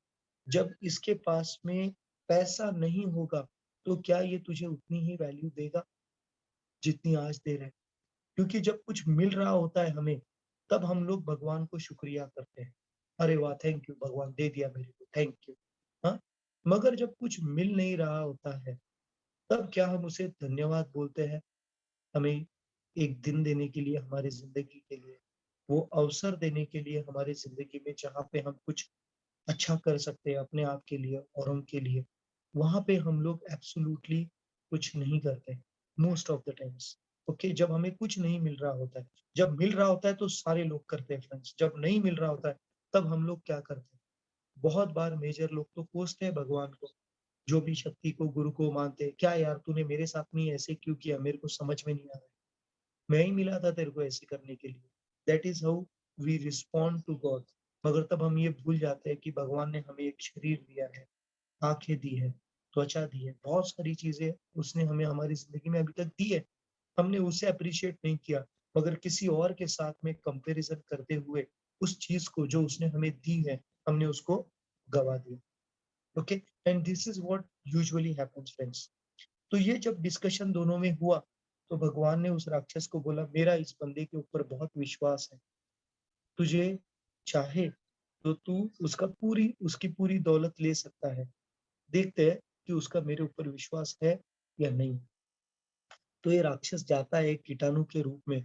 जब इसके पास में पैसा नहीं होगा, तो क्या ये तुझे उतनी ही वैल्यू देगा जितनी आज दे रहा है? क्योंकि जब कुछ मिल रहा होता है हमें, तब हम लोग भगवान को शुक्रिया करते हैं। अरे वाह! थैंक यू भगवान, दे दिया मेरे को, थैंक यू। हाँ? मगर जब कुछ मिल नहीं रहा होता है, तब क्या हम उसे धन्यवाद बोलते हैं? हमें एक दिन देने के लिए, हमारी ज़िंदगी के लिए, वो अवसर देने के लिए हमारी ज़िंदगी में, जहाँ पे हम कुछ अच्छा कर सकते हैं अपने आप के लिए, औरों के लिए, वहाँ पे हम लोग एब्सोल्यूटली कुछ नहीं करते, most of the times. Okay, जब हमें कुछ नहीं मिल रहा होता है, जब मिल रहा होता है तो सारे लोग करते हैं फ्रेंड्स, जब नहीं मिल रहा होता है, तब हम लोग क्या करते हैं? बहुत बार मेजर लोग तो कोसते हैं भगवान को, जो भी शक्ति को, गुरु को मानते हैं, "क्या यार तूने मेरे साथ में ही ऐसे क्यों किया? मेरे को समझ में नहीं आ रहा है। मैं ही मिला था तेरे को ऐसे करने के लिए।" That is how we respond to God. मगर तब हम ये भूल जाते हैं कि भगवान ने हमें एक शरीर दिया है, आँखें दी है, त्वचा दी है, बहुत सारी चीज़ें उसने हमें हमारी ज़िंदगी में अभी तक दी है। हमने उसे एप्रिशिएट नहीं किया, मगर किसी और के साथ में कंपैरिज़न करते हुए उस चीज़ को जो उसने हमें दी है, हमने उसको गँवा दिया। Okay? And this is what usually happens friends. तो ये जब डिस्कशन दोनों में हुआ, तो भगवान ने उस राक्षस को बोला, "मेरा इस बंदे के ऊपर बहुत विश्वास है। तुझे चाहे तो तू उसकी पूरी दौलत ले सकता है। देखते हैं कि उसका मेरे ऊपर विश्वास है या नहीं।" तो ये राक्षस जाता है एक कीटाणु के रूप में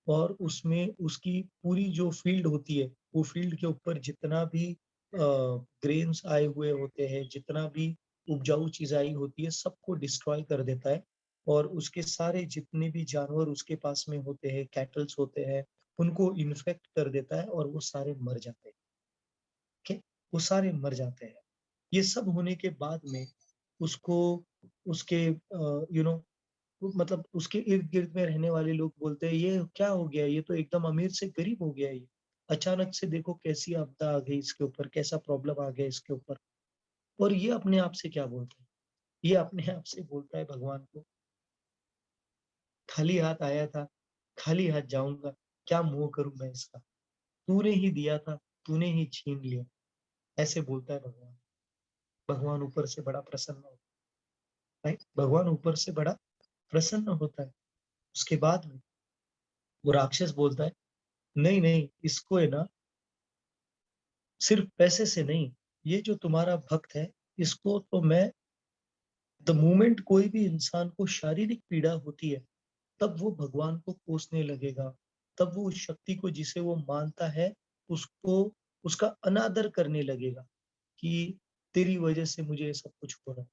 और उसमें उसकी पूरी जो फ़ील्ड होती है, वो फ़ील्ड के ऊपर जितना भी ग्रेन्स आए हुए होते हैं, जितना भी उपजाऊ चीज़ आई होती है, सबको डिस्ट्रॉय कर देता है और उसके सारे जितने भी जानवर उसके पास में होते हैं, कैटल्स होते हैं, उनको इन्फेक्ट कर देता है और वो सारे मर जाते हैं। ठीक है? वो सारे मर जाते हैं। ये सब होने के बाद में उसको उसके मतलब उसके इर्द-गिर्द में रहने वाले लोग बोलते हैं, "ये क्या हो गया? ये तो एकदम अमीर से गरीब हो गया ये। अचानक से देखो कैसी आपदा आ गई इसके ऊपर, कैसा प्रॉब्लम आ गया इसके ऊपर।" और ये अपने आप से क्या बोलता है? ये अपने आप से बोलता है भगवान को, "खाली हाथ आया था, खाली हाथ जाऊँगा, क्या मोह करूँ मैं इसका? तूने ही दिया था, तूने ही छीन लिया।" ऐसे बोलता है भगवान। भगवान ऊपर से बड़ा प्रसन्न होता है। राइट? भगवान ऊपर से बड़ा प्रसन्न होता है। उसके बाद में वो राक्षस बोलता है, नहीं, नहीं, इसको है ना सिर्फ पैसे से नहीं, ये जो तुम्हारा भक्त है, इसको तो मैं द मोमेंट कोई भी इंसान को शारीरिक पीड़ा होती है, तब वो भगवान को कोसने लगेगा। तब वो उस शक्ति को जिसे वो मानता है, उसको उसका अनादर करने लगेगा कि तेरी वजह से मुझे ये सब कुछ हो रहा है।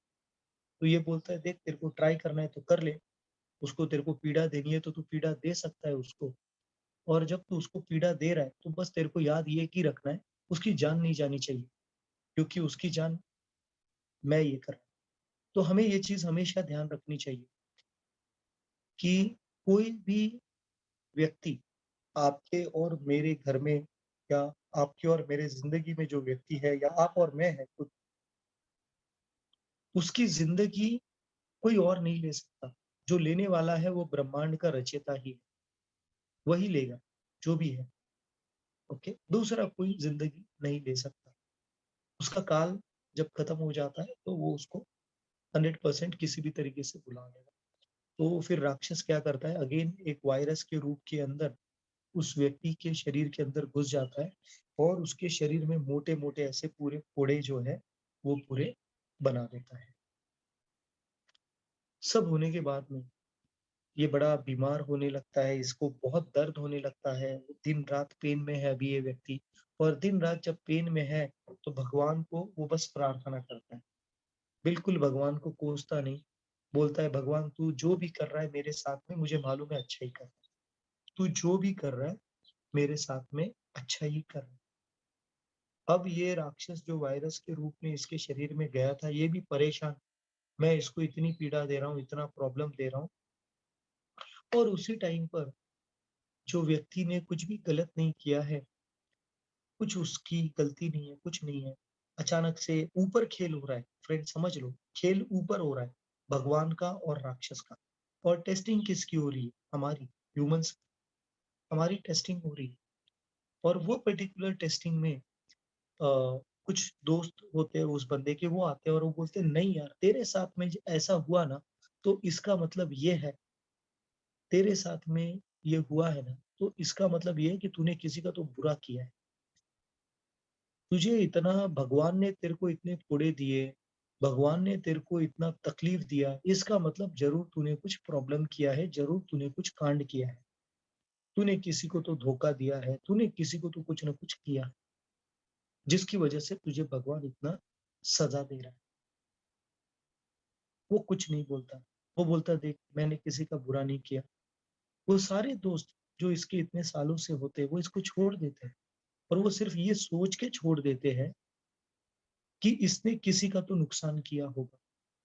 तो ये बोलता है, देख तेरे को ट्राई करना है तो कर ले, उसको तेरे को पीड़ा देनी है तो तू पीड़ा दे सकता है उसको। और जब तू उसको पीड़ा दे रहा है, तो बस तेरे को याद ये की रखना है, उसकी जान नहीं जानी चाहिए, क्योंकि उसकी जान मैं ये कर रहा हूँ। तो हमें ये चीज़ हमेशा ध्यान रखनी चाहिए कि कोई भी व्यक्ति आपके और मेरे घर में, या आपके और मेरे ज़िंदगी में जो व्यक्ति है, या आप और मैं हैं खुद, उसकी ज़िंदगी कोई और नहीं ले सकता। जो लेने वाला है वो ब्रह्मांड का रचयिता ही है, वही लेगा, जो भी है, ओके? दूसरा कोई ज़िंदगी नहीं ले सकता। उसका काल जब खत्म हो जाता है, तो वो उसको 100% किसी भी तरीके से बुला लेगा। तो फिर राक्षस क्या करता है, अगेन एक वायरस के रूप के अंदर उस व्यक्ति के शरीर के अंदर घुस जाता है, और उसके शरीर में मोटे-मोटे ऐसे पूरे फोड़े जो है, वो पूरे बना देता है। सब होने के बाद में ये बड़ा बीमार होने लगता है, इसको बहुत दर्द होने लगता है, दिन-रात पेन में है अभी ये व्यक्ति, और दिन-रात जब पेन में है, तो भगवान को वो बस प्रार्थना करता है। बिल्कुल भगवान को कोसता नहीं, बोलता है, भगवान तू जो भी कर रहा है मेरे साथ में, मुझे मालूम है अच्छा ही कर रहा है। तू जो भी कर रहा है मेरे साथ में अच्छा ही कर रहा है। अब ये राक्षस जो वायरस के रूप में इसके शरीर में गया था, ये भी परेशान, मैं इसको इतनी पीड़ा दे रहा हूँ, इतना प्रॉब्लम दे रहा हूँ, और उसी टाइम पर जो व्यक्ति ने कुछ भी गलत नहीं किया है, कुछ उसकी गलती नहीं है, कुछ नहीं है, अचानक से ऊपर खेल हो रहा है। फ्रेंड समझ लो, खेल ऊपर हो रहा है, भगवान का और राक्षस का। और टेस्टिंग किसकी हो रही है? हमारी, ह्यूमन्स, हमारी टेस्टिंग हो रही है। और वो पर्टिकुलर टेस्टिंग में कुछ दोस्त होते हैं उस बंदे के, वो आते हैं और वो बोलते हैं, नहीं यार, तेरे साथ में ऐसा हुआ ना, तो इसका मतलब ये है, तेरे साथ में ये हुआ है ना, तो इसका मतलब ये है कि तूने किसी का तो बुरा किया है। तुझे इतना भगवान ने तेरे को इतने कोड़े दिए, भगवान ने तेरे को इतना तकलीफ दिया, इसका मतलब ज़रूर तूने कुछ प्रॉब्लम किया है, ज़रूर तूने कुछ कांड किया है। तूने किसी को तो धोखा दिया है, तूने किसी को तो कुछ न कुछ किया है, जिसकी वजह से तुझे भगवान इतना सज़ा दे रहा है। वो कुछ नहीं बोलता। वो बोलता, देख मैंने किसी का बुरा नहीं किया। वो सारे दोस्त जो इसके इतने सालों से होते हैं, वो इसको छोड़ देते हैं, और वो सिर्फ़ ये सोच के छोड़ देते हैं कि इसने किसी का तो नुकसान किया होगा,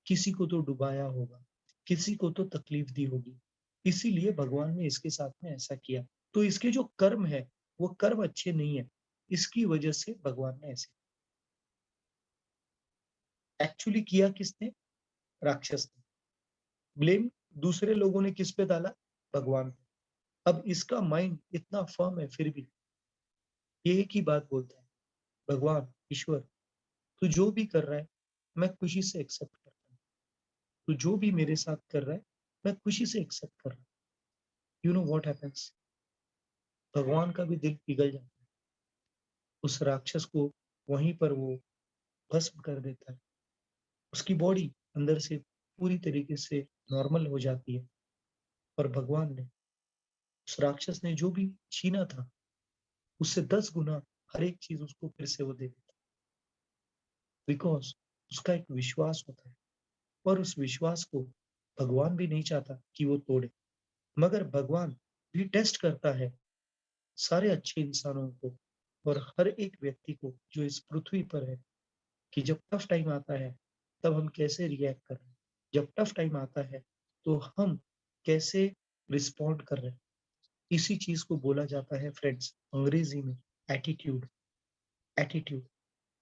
किसी को तो डुबाया होगा, किसी को तो तकलीफ दी होगी, इसीलिए भगवान ने इसके साथ में ऐसा किया। तो इसके जो कर्म है, वो कर्म अच्छे नहीं है, इसकी वजह से भगवान ने ऐसे एक्चुअली किया किसने? राक्षस ने। ब्लेम दूसरे लोगों ने किस पे डाला? भगवान पे। अब इसका माइंड इतना फर्म है, फिर भी ये एक ही बात बोलता है, भगवान, ईश्वर, तू जो भी कर रहा है, मैं खुशी से एक्सेप्ट करता हूँ। तू जो भी मेरे साथ कर रहा है, मैं खुशी से एक्सेप्ट कर रहा हूँ। You know what happens? भगवान का भी दिल पिघल जाता है। उस राक्षस को वहीं पर वो भस्म कर देता है। उसकी बॉडी अंदर से पूरी तरीके से नॉर्मल हो जाती है, और भगवान ने, उस राक्षस ने जो भी छीना था, उससे 10 गुना हर एक चीज़ उसको फिर से वो दे देता है। बिकॉज़ उसका एक विश्वास होता है, और उस विश्वास को भगवान भी नहीं चाहता कि वो तोड़े। मगर भगवान भी टेस्ट करता है सारे अच्छे इंसानों को, और हर एक व्यक्ति को जो इस पृथ्वी पर है, कि जब टफ टाइम आता है, तब हम कैसे रिएक्ट कर रहे हैं। जब टफ टाइम आता है, तो हम कैसे रिस्पॉन्ड कर रहे हैं। इसी चीज़ को बोला जाता है फ्रेंड्स अंग्रेजी में एटीट्यूड। एटीट्यूड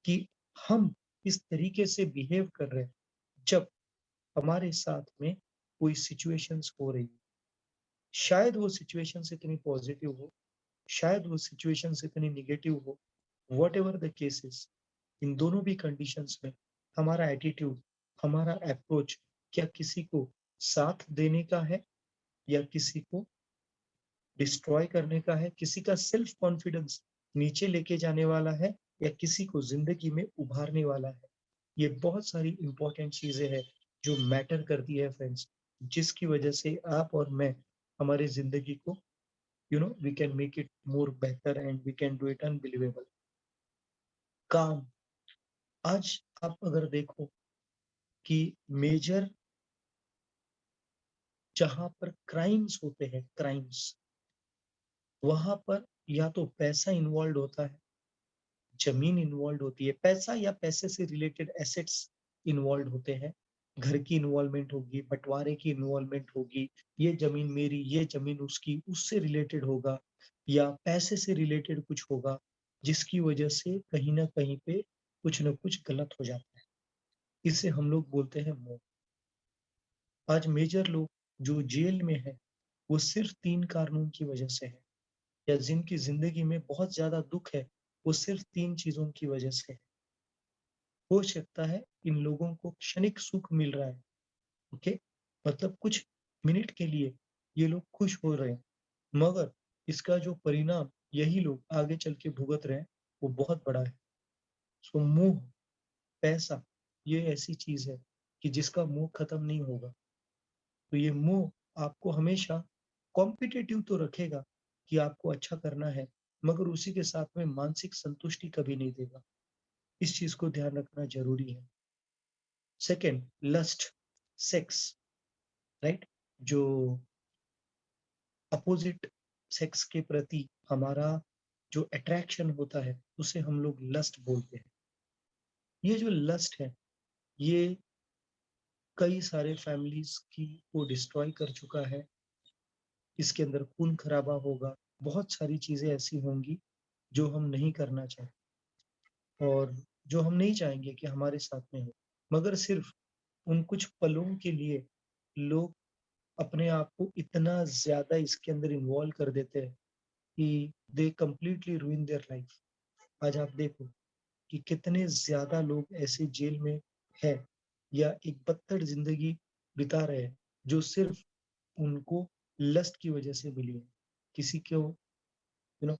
कि हम इस तरीके से बिहेव कर रहे हैं जब हमारे साथ में कोई सिचुएशंस हो रही है। शायद वो सिचुएशंस इतनी पॉजिटिव हो, शायद वो सिचुएशंस इतनी नेगेटिव हो, व्हाटएवर द केसेस, इन दोनों भी कंडीशंस में हमारा एटीट्यूड, हमारा अप्रोच क्या किसी को साथ देने का है या किसी को डिस्ट्रॉय करने का है, किसी का सेल्फ कॉन्फिडेंस नीचे लेके जाने वाला है या किसी को जिंदगी में उभारने वाला है। ये बहुत सारी इंपॉर्टेंट चीजें हैं जो मैटर करती है फ्रेंड्स, जिसकी वजह से आप और मैं हमारी जिंदगी को we can make it more बेहतर and we can do it unbelievable. काम, आज आप अगर देखो कि मेजर जहां पर क्राइम्स होते हैं, क्राइम्स, वहां पर या तो पैसा इन्वॉल्व होता है, जमीन इन्वॉल्व होती है, पैसा या पैसे से रिलेटेड एसेट्स इन्वॉल्व होते हैं, घर की इन्वॉल्वमेंट होगी, बंटवारे की इन्वॉल्वमेंट होगी, ये जमीन मेरी, ये जमीन उसकी, उससे रिलेटेड होगा या पैसे से रिलेटेड कुछ होगा, जिसकी वजह से कहीं ना कहीं पे कुछ ना कुछ गलत हो जाता है। इसे हम लोग बोलते हैं मोह। आज मेजर लोग जो जेल में है वो सिर्फ 3 कारणों की वजह से है, या जिनकी जिंदगी में बहुत ज्यादा दुख है वो सिर्फ 3 चीजों की वजह से है। हो सकता है इन लोगों को क्षणिक सुख मिल रहा है, ओके, मतलब कुछ मिनट के लिए ये लोग खुश हो रहे हैं, मगर इसका जो परिणाम यही लोग आगे चल के भुगत रहे हैं वो बहुत बड़ा है। सो मोह, पैसा, ये ऐसी चीज है कि जिसका मोह खत्म नहीं होगा। तो ये मोह आपको हमेशा कॉम्पिटिटिव तो रखेगा कि आपको अच्छा करना है, मगर उसी के साथ में मानसिक संतुष्टि कभी नहीं देगा। इस चीज को ध्यान रखना जरूरी है। सेकेंड, लस्ट, सेक्स, राइट, जो अपोजिट सेक्स के प्रति हमारा जो अट्रैक्शन होता है उसे हम लोग लस्ट बोलते हैं। ये जो लस्ट है ये कई सारे फैमिलीज की को डिस्ट्रॉय कर चुका है। इसके अंदर खून खराबा होगा, बहुत सारी चीजें ऐसी होंगी जो हम नहीं करना चाहते और जो हम नहीं चाहेंगे कि हमारे साथ में हो, मगर सिर्फ उन कुछ पलों के लिए लोग अपने आप को इतना ज्यादा इसके अंदर इन्वॉल्व कर देते हैं कि दे कंप्लीटली रूइन देयर लाइफ। आज आप देखो कि कितने ज्यादा लोग ऐसे जेल में है या एक बदतर जिंदगी बिता रहे हैं जो सिर्फ उनको लस्ट की वजह से मिली है, किसी को नो।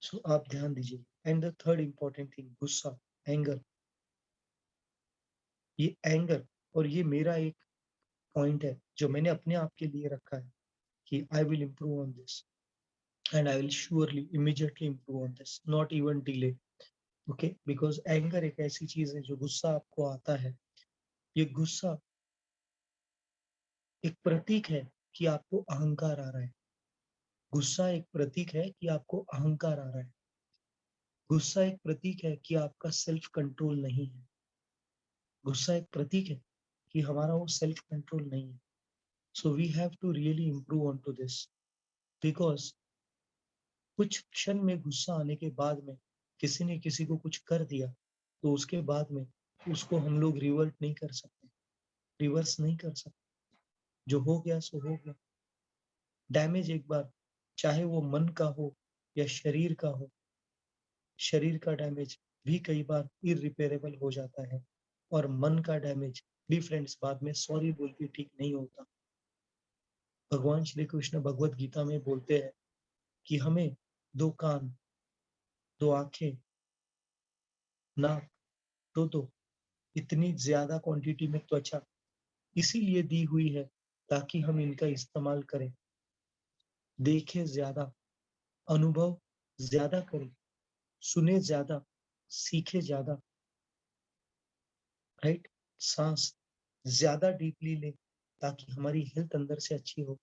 सो आप ध्यान दीजिए। And the third important thing, गुस्सा, एंगर। ये एंगर, और ये मेरा एक पॉइंट है जो मैंने अपने आप के लिए रखा है कि I will improve on this and I will surely immediately improve on this, not even delay. Okay, because anger एक ऐसी चीज है जो गुस्सा आपको आता है, ये गुस्सा एक प्रतीक है कि आपको अहंकार आ रहा है। गुस्सा एक प्रतीक है कि आपको अहंकार आ रहा है। गुस्सा एक प्रतीक है कि आपका सेल्फ कंट्रोल नहीं है। गुस्सा एक प्रतीक है कि हमारा वो सेल्फ कंट्रोल नहीं है। So we have to really improve on to this, because कुछ क्षण में गुस्सा आने के बाद में किसी ने किसी को कुछ कर दिया तो उसके बाद में उसको हम लोग रिवर्ट नहीं कर सकते, रिवर्स नहीं कर सकते। जो हो गया सो हो गया। डैमेज एक बार, चाहे वो मन का हो या शरीर का हो, शरीर का डैमेज भी कई बार इरिपेयरेबल हो जाता है और मन का डैमेज भी फ्रेंड्स बाद में सॉरी बोल के ठीक नहीं होता। भगवान श्री कृष्ण भगवत गीता में बोलते हैं कि हमें 2 कान, 2 आंखें, नाक, दो इतनी ज्यादा क्वांटिटी में त्वचा इसीलिए दी हुई है ताकि हम इनका इस्तेमाल करें, देखें ज्यादा, अनुभव ज्यादा करें, सुने ज्यादा, सीखे ज्यादा, राइट, सांस ज्यादा डीपली ले ताकि हमारी हेल्थ अंदर से अच्छी हो।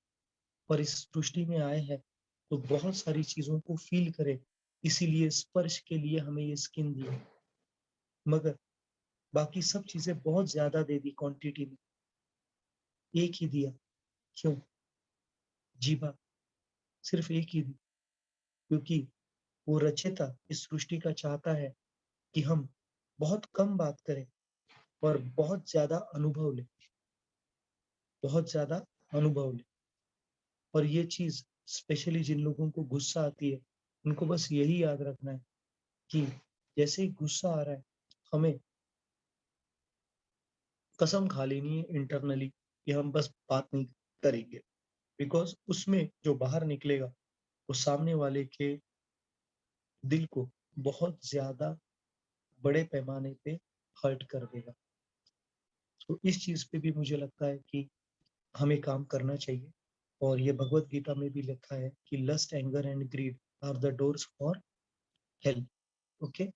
और इस सृष्टि में आए हैं तो बहुत सारी चीजों को फील करें, इसीलिए स्पर्श के लिए हमें ये स्किन दी है, मगर बाकी सब चीजें बहुत ज्यादा दे दी क्वांटिटी में, एक ही दिया, क्यों? जीवा, सिर्फ एक ही दी, क्योंकि वो रचयिता इस सृष्टि का चाहता है कि हम बहुत कम बात करें और बहुत ज्यादा अनुभव लें, बहुत ज्यादा अनुभव लें। और ये चीज स्पेशली जिन लोगों को गुस्सा आती है उनको बस यही याद रखना है कि जैसे ही गुस्सा आ रहा है हमें कसम खा लेनी है इंटरनली कि हम बस बात नहीं करेंगे, बिकॉज़ उसमें जो बाहर निकलेगा वो सामने वाले के दिल को बहुत ज़्यादा बड़े पैमाने पे हर्ट कर देगा। तो इस चीज़ पे भी मुझे लगता है कि हमें काम करना चाहिए और ये भगवत गीता में भी लिखा है कि lust, anger and greed are the doors for hell. Okay?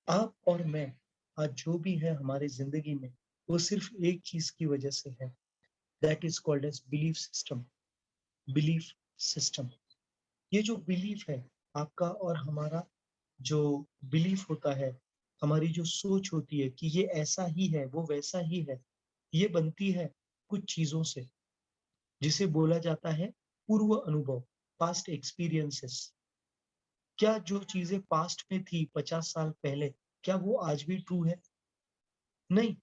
आप और मैं आज जो भी है हमारी ज़िंदगी में, वो सिर्फ़ एक चीज़ की वजह से है, that is called as belief system. Belief system. ये जो बिलीफ है, आपका और हमारा जो बिलीफ होता है, हमारी जो सोच होती है कि ये ऐसा ही है, वो वैसा ही है, ये बनती है कुछ चीज़ों से, जिसे बोला जाता है पूर्व अनुभव, पास्ट एक्सपीरियंसेस। क्या जो चीज़ें पास्ट में थी 50 साल पहले, क्या वो आज भी ट्रू है? नहीं।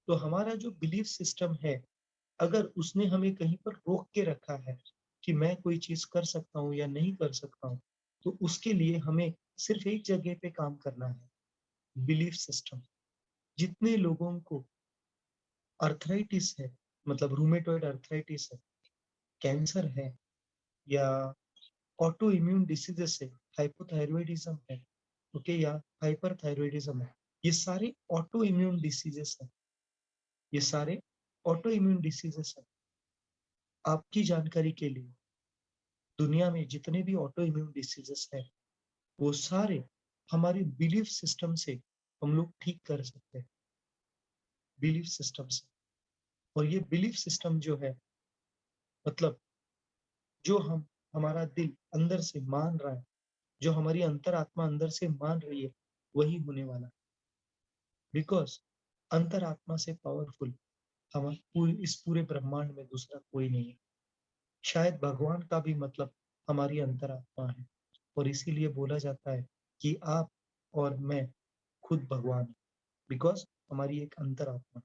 तो हमारा जो बिलीफ सिस्टम है, अगर उसने हमें कहीं पर रोक के रखा है कि मैं कोई चीज़ कर सकता हूँ या नहीं कर सकता हूँ, तो उसके लिए हमें सिर्फ़ एक जगह पे काम करना है, बिलीफ सिस्टम। जितने लोगों को आर्थराइटिस है, मतलब रूमेटॉइड आर्थराइटिस है, कैंसर है या ऑटो इम्यून डिसीज़ेज़ है, हाइपोथायरॉइडिज़्म है, ओके, या हाइपरथायरॉइडिज़्म है, ये सारे ऑटो इम्यून डिसीज़ेज़ हैं, ये सारे ऑटो इम्यून डिसीज़ेज़ हैं। आपकी जानकारी के लिए, दुनिया में जितने भी ऑटो इम्यून डिसीज़ेज़ हैं, वो सारे हमारे बिलीफ सिस्टम से हम लोग ठीक कर सकते हैं, बिलीफ सिस्टम से। और ये बिलीफ सिस्टम जो है, मतलब जो हम हमारा दिल अंदर से मान रहा है, जो हमारी अंतरात्मा अंदर से मान रही है, वही होने वाला है। बिकॉज़ अंतरात्मा से पावरफुल हम इस पूरे ब्रह्मांड में दूसरा कोई नहीं है। शायद भगवान का भी मतलब हमारी अंतरात्मा है और इसीलिए बोला जाता है कि आप और मैं खुद भगवान हैं, बिकॉज़ हमारी एक अंतरात्मा।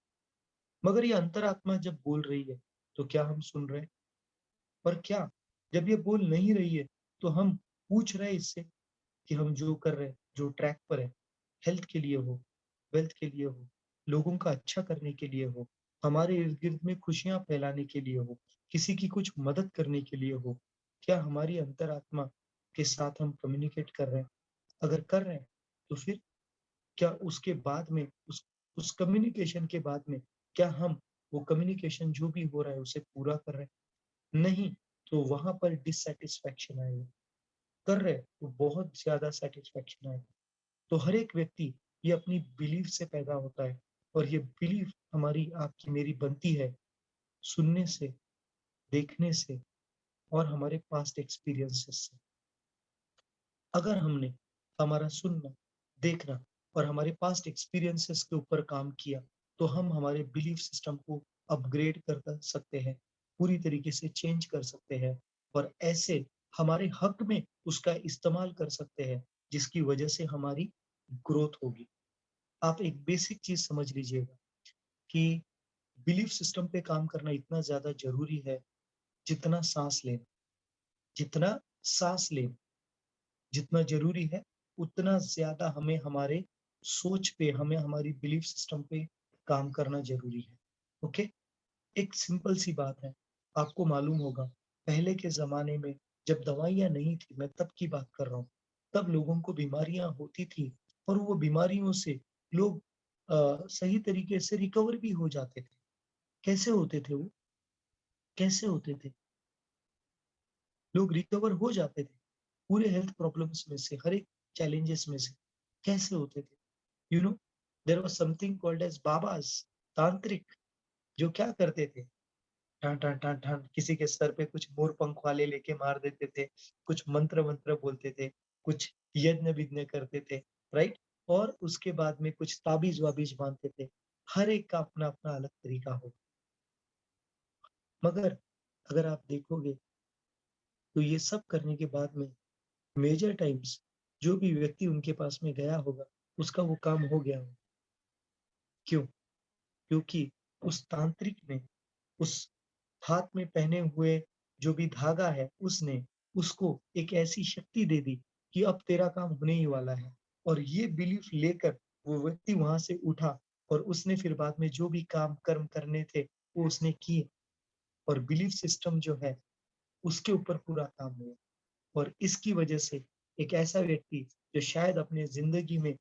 मगर ये अंतरात्मा जब बोल रही है, तो क्या हम सुन रहे हैं? पर क्या जब ये बोल नहीं रही है, तो हम पूछ रहे हैं इससे कि हम जो कर रहे हैं, जो ट्रैक पर है, हेल्थ के लिए हो, वेल्थ के लिए हो, लोगों का अच्छा करने के लिए हो, हमारे इर्द-गिर्द में खुशियाँ फैलाने के लिए हो, किसी की कुछ मदद करने के लिए हो, क्या हमारी अंतरात्मा के साथ हम कम्युनिकेट कर रहे हैं? अगर कर रहे हैं, तो फिर क्या उसके बाद में उस कम्युनिकेशन के बाद में क्या हम वो कम्युनिकेशन जो भी हो रहा है उसे पूरा कर रहे हैं? नहीं, तो वहाँ पर डिससैटिस्फैक्शन आएगा। कर रहे हैं, तो बहुत ज़्यादा सैटिस्फैक्शन आएगा। तो हर एक व्यक्ति ये अपनी बिलीफ से पैदा होता है और ये बिलीफ हमारी आपकी मेरी बनती है सुनने से, देखने से और हमारे पास्ट एक्सपीरियंसेस से। अगर हमने हमारा सुनना, देखना और हमारे पास्ट एक्सपीरियंसेस के ऊपर काम किया, तो हम हमारे बिलीफ सिस्टम को अपग्रेड कर सकते हैं, पूरी तरीके से चेंज कर सकते हैं और ऐसे हमारे हक में उसका इस्तेमाल कर सकते हैं, जिसकी वजह से हमारी ग्रोथ होगी। आप एक बेसिक चीज़ समझ लीजिएगा कि बिलीफ सिस्टम पे काम करना इतना ज़्यादा ज़रूरी है, जितना साँस लेना। जितना साँस लेना जितना ज़रूरी है, उतना ज़्यादा हमें हमारे सोच पे, हमें हमारी बिलीफ सिस्टम पे काम करना ज़रूरी है। ओके? एक सिंपल सी बात है, आपको मालूम होगा, पहले के ज़माने में जब दवाइयाँ नहीं थी, मैं तब की बात कर रहा हूँ, तब लोगों को बीमारियाँ होती थी और वो बीमारियों से लोग सही तरीके से रिकवर भी हो जाते थे। कैसे होते थे वो? कैसे होते थे? लोग रिकवर हो जाते थे, पूरे हेल्थ प्रॉब्लम्स में से, हर एक चैलेंजेस में से। कैसे होते थे? You know, there was something called as babas, tantric, जो क्या करते थे, ठा ठा ठा ठा किसी के सर पे कुछ मोर पंख वाले लेके मार देते थे, कुछ मंत्र-वंत्र बोलते थे, कुछ यज्ञ-विज्ञ करते थे, राइट? और उसके बाद में कुछ ताबीज़-वाबीज़ बाँधते थे। हर एक का अपना-अपना अलग तरीका हो। मगर अगर आप देखोगे, तो ये सब करने के बाद में मेजर टाइम्स जो भी व्यक्ति उनके पास में गया होगा, उसका वो काम हो गया होगा। क्यों? क्योंकि उस तांत्रिक ने उस हाथ में पहने हुए जो भी धागा है, उसने उसको एक ऐसी शक्ति दे दी कि अब तेरा काम होने ही वाला है। और ये बिलीफ लेकर वो व्यक्ति वहाँ से उठा और उसने फिर बाद में जो भी काम कर्म करने थे वो उसने किए और बिलीफ सिस्टम जो है उसके ऊपर पूरा काम हुआ। और इसकी वजह से एक ऐसा व्यक्ति जो शायद अपने ज़िंदगी में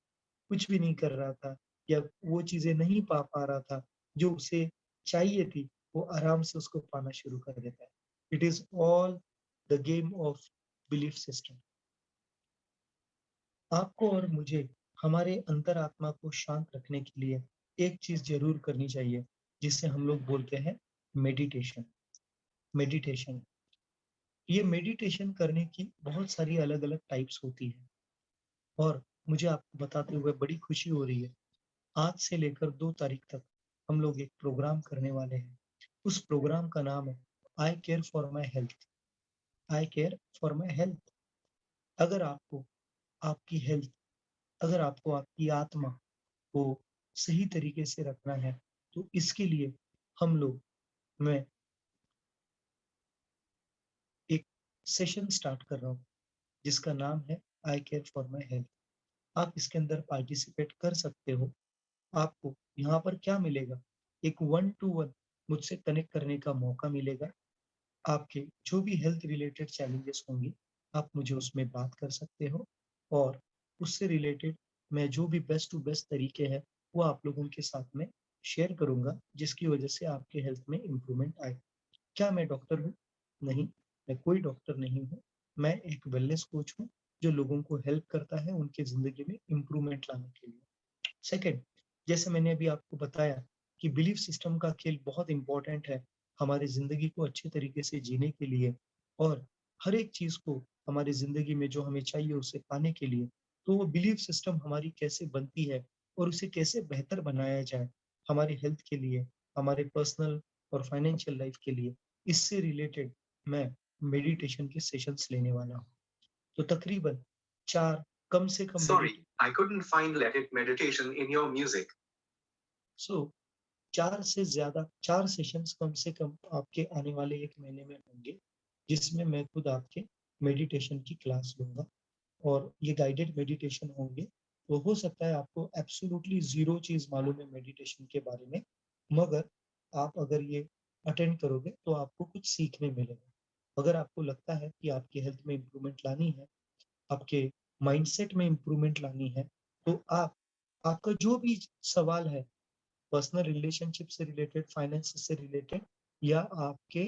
कुछ भी नहीं कर रहा था या वो चीज़ें नहीं पा रहा था, जो उसे चाहिए थी, वो आराम से उसको पाना शुरू कर देता है। It is all the game of belief system. आपको और मुझे हमारे अंतरात्मा को शांत रखने के लिए एक चीज़ ज़रूर करनी चाहिए, जिसे हम लोग बोलते हैं मेडिटेशन। मेडिटेशन, ये मेडिटेशन करने की बहुत सारी अलग-अलग टाइप्स होती हैं और मुझे आपको बताते हुए बड़ी खुशी हो रही है। आज से लेकर 2 तारीख तक हम लोग एक प्रोग्राम करने वाले हैं। उस प्रोग्राम का नाम है I care for my health. I care for my health. अगर आपको आपकी हेल्थ, अगर आपको आपकी आत्मा को सही तरीके से रखना है, तो इसके लिए हम लोग मैं एक सेशन स्टार्ट कर रहा हूँ, जिसका नाम है I care for my health. आप इसके अंदर पार्टिसिपेट कर सकते हो। आपको यहाँ पर क्या मिलेगा? एक 1 टू 1 मुझसे कनेक्ट करने का मौका मिलेगा। आपके जो भी हेल्थ रिलेटेड चैलेंजेस होंगे, आप मुझे उसमें बात कर सकते हो और उससे रिलेटेड मैं जो भी बेस्ट टू बेस्ट तरीके हैं, वो आप लोगों के साथ में शेयर करूँगा, जिसकी वजह से आपके हेल्थ में इम्प्रूवमेंट आए। क्या मैं डॉक्टर हूँ? नहीं, मैं कोई डॉक्टर नहीं हूँ। मैं एक वेलनेस कोच हूँ, जो लोगों को हेल्प करता है उनकी ज़िंदगी में इम्प्रूवमेंट लाने के लिए। सेकंड, जैसे मैंने अभी आपको बताया कि बिलीफ सिस्टम का खेल बहुत इम्पोर्टेंट है हमारी ज़िंदगी को अच्छे तरीके से जीने के लिए और हर एक चीज़ को हमारी ज़िंदगी में जो हमें चाहिए उसे पाने के लिए। तो वो बिलीफ सिस्टम हमारी कैसे बनती है और उसे कैसे बेहतर बनाया जाए हमारी हेल्थ के लिए, हमारे पर्सनल और फाइनेंशियल लाइफ के लिए, इससे रिलेटेड मैं मेडिटेशन के सेशंस लेने वाला हूँ। तो तकरीबन 4 कम से कम Sorry, I couldn't find Let It Meditation in your music. सो 4 से ज़्यादा 4 सेशंस कम से कम आपके आने वाले 1 महीने में होंगे, जिसमें मैं खुद आपके मेडिटेशन की क्लास लूँगा और ये गाइडेड मेडिटेशन होंगे। तो हो सकता है आपको एब्सोल्यूटली ज़ीरो चीज़ मालूम है मेडिटेशन के बारे में, मगर आप अगर ये अटेंड करोगे तो आपको कुछ सीखने मिलेगा। अगर आपको लगता है कि आपकी हेल्थ में इम्प्रूवमेंट लानी है, आपके माइंडसेट में इम्प्रूवमेंट लानी है, तो आप आपका जो भी सवाल है पर्सनल रिलेशनशिप से रिलेटेड, फाइनेंस से रिलेटेड या आपके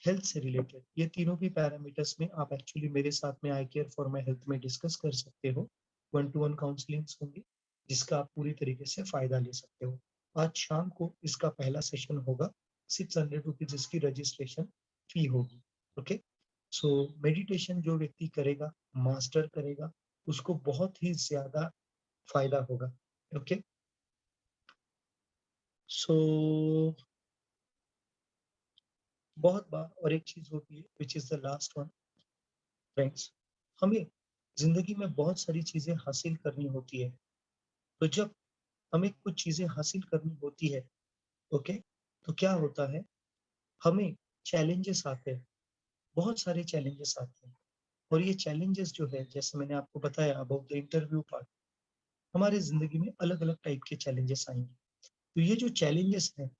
हेल्थ से रिलेटेड, ये तीनों भी पैरामीटर्स में आप एक्चुअली मेरे साथ में आई केयर फॉर माय हेल्थ में डिस्कस कर सकते हो। 1 टू 1 काउंसलिंग्स होंगी, जिसका आप पूरी तरीके से फ़ायदा ले सकते हो। आज शाम को इसका पहला सेशन होगा, ₹600 इसकी रजिस्ट्रेशन फी होगी। ओके? सो मेडिटेशन जो व्यक्ति करेगा, मास्टर करेगा, उसको बहुत ही ज़्यादा फ़ायदा होगा। ओके? सो बहुत बार और एक चीज़ होती है which is the last one friends, हमें ज़िंदगी में बहुत सारी चीज़ें हासिल करनी होती है। तो जब हमें कुछ चीज़ें हासिल करनी होती है, ओके? तो क्या होता है, हमें चैलेंजेस आते हैं, बहुत सारे चैलेंजेस आते हैं और ये चैलेंजेस जो है जैसे मैंने आपको बताया अबाउट द इंटरव्यू पार्ट, हमारी ज़िंदगी में अलग-अलग टाइप के चैलेंजेस आएँगे। तो ये जो चैलेंजेस हैं,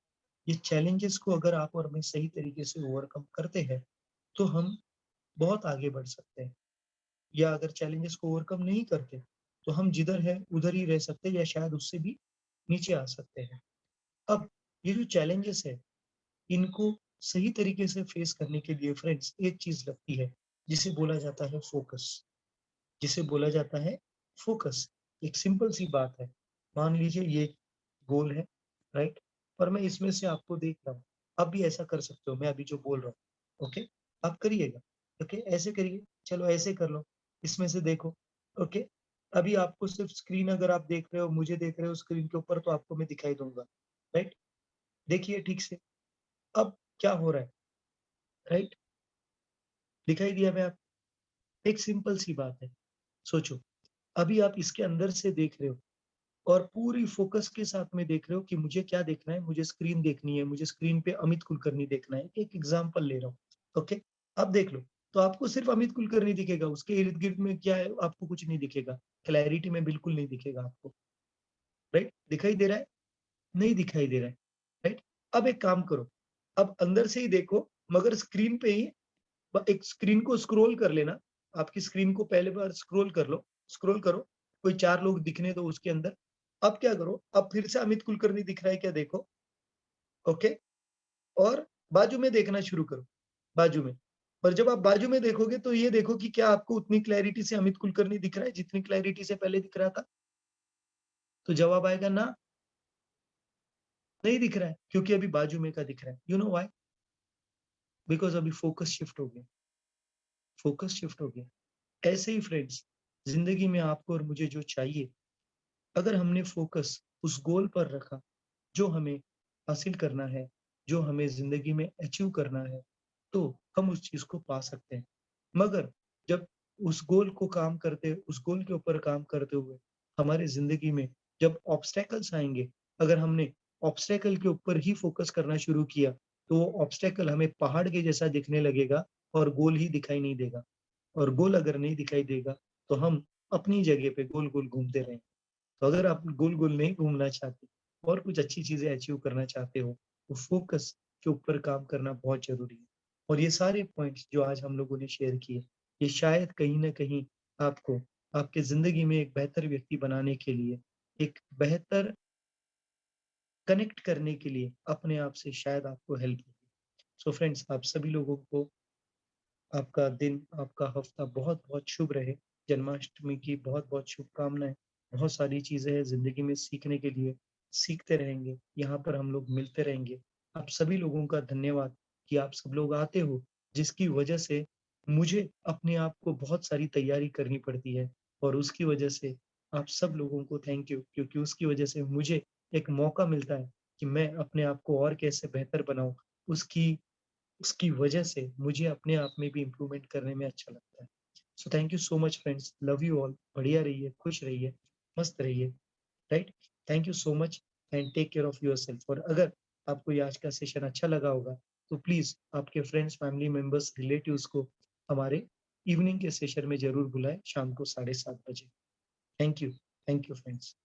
ये चैलेंजेस को अगर आप और मैं सही तरीके से ओवरकम करते हैं, तो हम बहुत आगे बढ़ सकते हैं। या अगर चैलेंजेस को ओवरकम नहीं करते, तो हम जिधर हैं उधर ही रह सकते हैं या शायद उससे भी नीचे आ सकते हैं। अब ये जो चैलेंजेस है, इनको सही तरीके से फेस करने के लिए फ्रेंड्स एक चीज़ लगती है, जिसे बोला जाता है फ़ोकस। जिसे बोला जाता है फ़ोकस। एक सिंपल सी बात है, मान लीजिए ये गोल है, राइट? और मैं इसमें से आपको देख रहा हूँ, आप भी ऐसा कर सकते हो, मैं अभी जो बोल रहा हूँ, ओके? आप करिएगा, ओके? ऐसे करिए, चलो ऐसे कर लो, इसमें से देखो, ओके? अभी आपको सिर्फ़ स्क्रीन अगर आप देख रहे हो, मुझे देख रहे हो स्क्रीन के ऊपर तो आपको मैं दिखाई दूँगा, राइट? देखिए ठीक से, अब क्या हो रहा है, राइट? दिखाई दिया मैं आप एक सिंपल सी बात है, सोचो, अभी आप इसके अंदर से देख रहे हो और पूरी फ़ोकस के साथ में देख रहे हो कि मुझे क्या देखना है, मुझे स्क्रीन देखनी है, मुझे स्क्रीन पे अमित कुलकर्णी देखना है। एक एग्ज़ाम्पल ले रहा हूँ, ओके? अब देख लो, तो आपको सिर्फ़ अमित कुलकर्णी दिखेगा, उसके इर्द-गिर्द में क्या है, आपको कुछ नहीं दिखेगा। क्लैरिटी में बिल्कुल नहीं दिखेगा आपको, राइट? दिखाई दे रहा है? नहीं दिखाई दे रहा है, राइट? अब एक काम करो, अब अंदर से ही देखो मगर स्क्रीन पे ही एक स्क्रीन को स्क्रॉल कर लेना, आपकी स्क्रीन को पहले बार स्क्रॉल कर लो, स्क्रॉल करो, कोई 4 लोग दिखने दो उसके अंदर। अब क्या करो, अब फिर से अमित कुलकर्णी दिख रहा है क्या देखो, ओके? और बाजू में देखना शुरू करो, बाजू में। और जब आप बाजू में देखोगे तो ये देखो कि क्या आपको उतनी क्लैरिटी से अमित कुलकर्णी दिख रहा है जितनी क्लैरिटी से पहले दिख रहा था? तो जवाब आएगा ना, नहीं दिख रहा है क्योंकि अभी बाजू में का दिख रहा है। You know why? बिकॉज़ अभी फोकस शिफ्ट हो गया, फोकस शिफ्ट हो गया। ऐसे ही फ्रेंड्स, ज़िंदगी में आपको और मुझे जो चाहिए, अगर हमने फोकस उस गोल पर रखा, जो हमें हासिल करना है, जो हमें ज़िंदगी में अचीव करना है, तो हम उस चीज़ को पा सकते हैं। मगर जब उस गोल के ऊपर काम करते हुए हमारी ज़िंदगी में जब ऑब्स्टैकल्स आएँगे, अगर हमने ऑब्स्टैकल के ऊपर ही फोकस करना शुरू किया, तो वो ऑब्स्टैकल हमें पहाड़ के जैसा दिखने लगेगा और गोल ही दिखाई नहीं देगा। और गोल अगर नहीं दिखाई देगा, तो हम अपनी जगह पे गोल-गोल घूमते रहेंगे। तो अगर आप गोल-गोल नहीं घूमना चाहते और कुछ अच्छी चीज़ें अचीव करना चाहते हो, तो फ़ोकस के ऊपर काम करना बहुत ज़रूरी है। और ये सारे पॉइंट्स जो आज हम लोगों ने शेयर किए, ये शायद कहीं न कहीं आपको आपकी ज़िंदगी में एक बेहतर व्यक्ति बनाने के लिए, एक बेहतर कनेक्ट करने के लिए अपने आप से शायद आपको हेल्प होगी। सो फ्रेंड्स, आप सभी लोगों को आपका दिन, आपका हफ्ता बहुत-बहुत शुभ रहे। जन्माष्टमी की बहुत-बहुत शुभकामनाएँ। बहुत सारी चीज़ें हैं ज़िंदगी में सीखने के लिए, सीखते रहेंगे। यहाँ पर हम लोग मिलते रहेंगे। आप सभी लोगों का धन्यवाद कि आप सब लोग आते हो, जिसकी वजह से मुझे अपने आप को बहुत सारी तैयारी करनी पड़ती है और उसकी वजह से आप सब लोगों को थैंक यू क्योंकि उसकी वजह से मुझे एक मौका मिलता है कि मैं अपने आप को और कैसे बेहतर बनाऊँ। उसकी उसकी वजह से मुझे अपने आप में भी इम्प्रूवमेंट करने में अच्छा लगता है। So thank you so much friends, love you all, बढ़िया रहिए, खुश रहिए, मस्त रहिए, right? Thank you so much and take care of yourself. और अगर आपको ये आज का सेशन अच्छा लगा होगा, तो प्लीज़ आपके फ्रेंड्स, फैमिली मेंबर्स, रिलेटिव्स को हमारे इवनिंग के सेशन में ज़रूर बुलाएँ शाम को 7:30 बजे। Thank you friends.